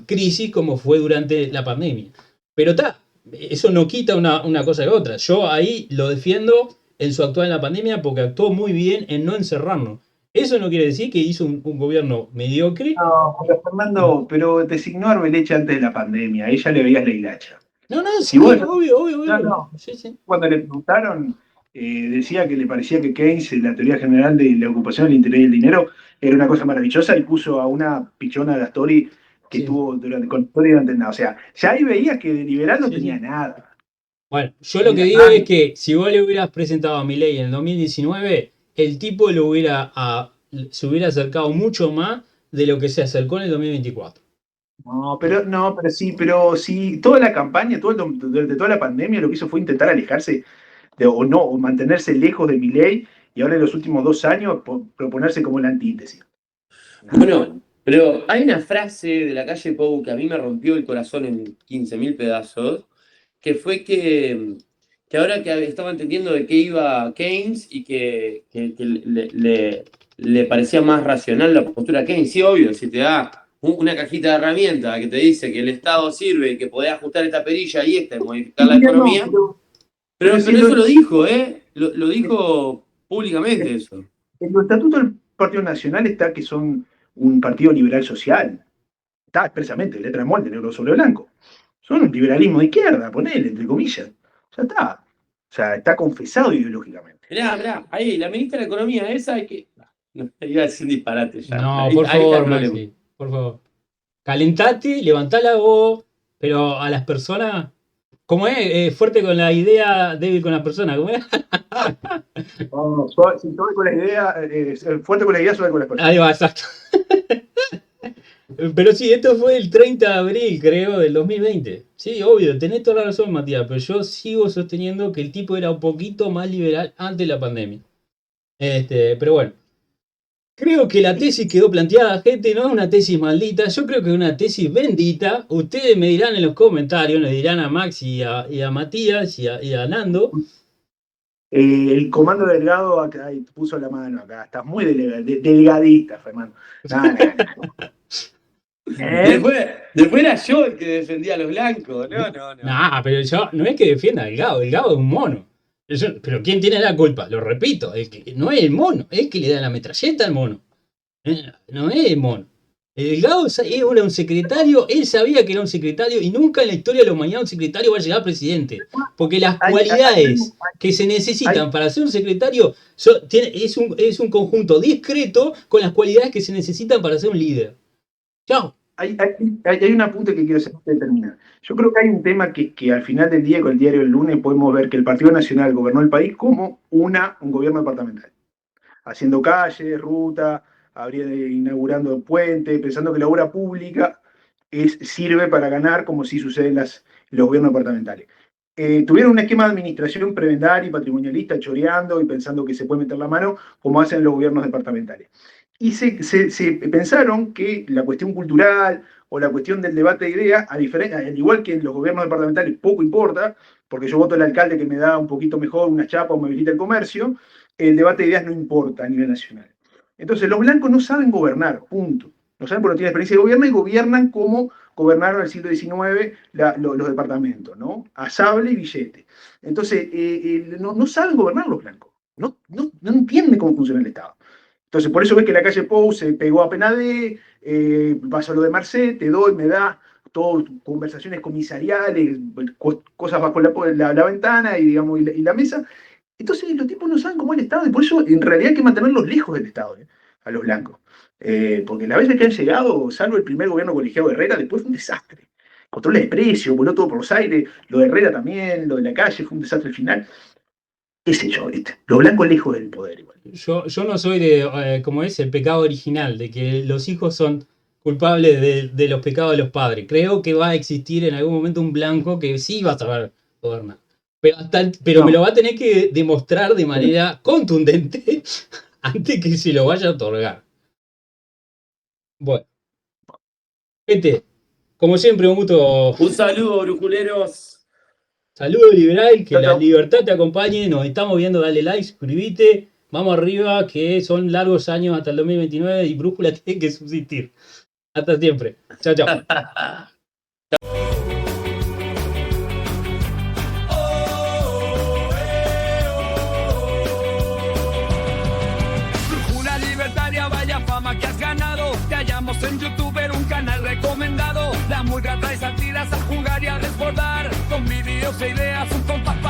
crisis como fue durante la pandemia. Pero está, eso no quita una cosa de otra. Yo ahí lo defiendo en su actuar en la pandemia porque actuó muy bien en no encerrarnos. Eso no quiere decir que hizo un gobierno mediocre. No, pero Fernando, pero designó a Arbeleche antes de la pandemia, ahí ya le veías la hilacha. No, no, Si sí, vos, obvio. no, Sí, sí. cuando le preguntaron, decía que le parecía que Keynes, la teoría general de la ocupación, el interés y el dinero, era una cosa maravillosa y puso a una pichona de Astori que Sí, estuvo con Astori durante nada. O sea, ya ahí veías que de liberal no sí, tenía sí. nada. Bueno, yo lo que Era digo más, es que si vos le hubieras presentado a Milei en el 2019, el tipo se hubiera acercado mucho más de lo que se acercó en el 2024. pero sí, toda la campaña, durante toda la pandemia, lo que hizo fue intentar alejarse o mantenerse lejos de Milei y ahora en los últimos 2 años proponerse como la antítesis. Nada. Bueno, pero hay una frase de la calle Pou que a mí me rompió el corazón en 15.000 pedazos, que fue que ahora que estaba entendiendo de qué iba Keynes y que le parecía más racional la postura de Keynes. Sí, obvio, si te da una cajita de herramientas que te dice que el Estado sirve y que podés ajustar esta perilla y esta y modificar la Sí, no, economía, pero si pero eso lo dijo, ¿eh? Lo dijo públicamente eso. en los estatutos del Partido Nacional está que son un partido liberal social. Está expresamente, letra molde, negro sobre blanco. Son un liberalismo de izquierda, ponele, entre comillas. Ya está. O sea, está confesado ideológicamente. Mirá, ahí, la ministra de Economía, esa hay que. No, iba a decir un disparate ya. No, Ahí, por ahí está el favor, problema. Maxi, por favor. Calentate, levantá la voz, pero a las personas, ¿cómo es? Fuerte con la idea, débil con la persona, ¿cómo es? No, si estoy con la idea, fuerte con la idea, suave con las personas. Ahí va, exacto. Pero sí, esto fue el 30 de abril, creo, del 2020. Sí, obvio, tenés toda la razón, Matías, pero yo sigo sosteniendo que el tipo era un poquito más liberal antes de la pandemia. Pero bueno, creo que la tesis quedó planteada, gente, no es una tesis maldita, yo creo que es una tesis bendita. Ustedes me dirán en los comentarios, le dirán a Max y a Matías y a Nando. El comando delgado acá, ahí, puso la mano acá. Estás muy delgadista, Fernando. No, no, no. Después era yo el que defendía a los blancos. No. Nah, pero yo no es que defienda a Delgado es un mono. Pero ¿quién tiene la culpa? Lo repito, el que, no es el mono, es el que le da la metralleta al mono. No es el mono. El Delgado era un secretario, él sabía que era un secretario y nunca en la historia de la humanidad un secretario va a llegar a presidente. Porque las cualidades que se necesitan para ser un secretario es un conjunto discreto con las cualidades que se necesitan para ser un líder. Chao. Hay un apunte que quiero hacer antes de terminar. Yo creo que hay un tema que al final del día, con el diario del lunes, podemos ver que el Partido Nacional gobernó el país como un gobierno departamental, haciendo calles, ruta, inaugurando puentes, pensando que la obra pública sirve para ganar, como si sucede en los gobiernos departamentales. Tuvieron un esquema de administración prebendaria y patrimonialista, choreando y pensando que se puede meter la mano, como hacen los gobiernos departamentales. Y se pensaron que la cuestión cultural o la cuestión del debate de ideas, al igual que en los gobiernos departamentales, poco importa, porque yo voto al alcalde que me da un poquito mejor una chapa o me habilita el comercio, el debate de ideas no importa a nivel nacional. Entonces, los blancos no saben gobernar, punto. No saben porque no tienen experiencia de gobierno y gobiernan como gobernaron en el siglo XIX los departamentos, ¿no? A sable y billete. Entonces, no saben gobernar los blancos. No entienden cómo funciona el Estado. Entonces, por eso ves que la calle Pou se pegó a Penadé, pasó lo de Merced, te doy, me da, todo, conversaciones comisariales, cosas bajo la ventana y, digamos, y la mesa, Entonces los tipos no saben cómo es el Estado y por eso en realidad hay que mantenerlos lejos del Estado, a los blancos. Porque las veces que han llegado, salvo el primer gobierno colegiado de Herrera, después fue un desastre. Controles de precios, voló todo por los aires, lo de Herrera también, lo de la calle, fue un desastre al final. Qué sé yo, ¿viste? Los blancos lejos del poder igual. Yo no soy de, como es, el pecado original, de que los hijos son culpables de los pecados de los padres. Creo que va a existir en algún momento un blanco que sí va a saber gobernar. Pero No. me lo va a tener que demostrar de manera contundente antes que se lo vaya a otorgar. Bueno. Gente, como siempre, un gusto. Un saludo, brujuleros. Saludo liberal, que Chau, la chau. libertad te acompañe. Nos estamos viendo, dale like, suscríbete. Vamos arriba, que son largos años hasta el 2029 y Brújula tiene que subsistir. Hasta siempre. Chao, chao. Brújula libertaria, vaya fama que has ganado. Te hallamos en YouTube, un canal recomendado. La murga trae satiras a jugar y a desbordar. Con vídeos e ideas, un compacto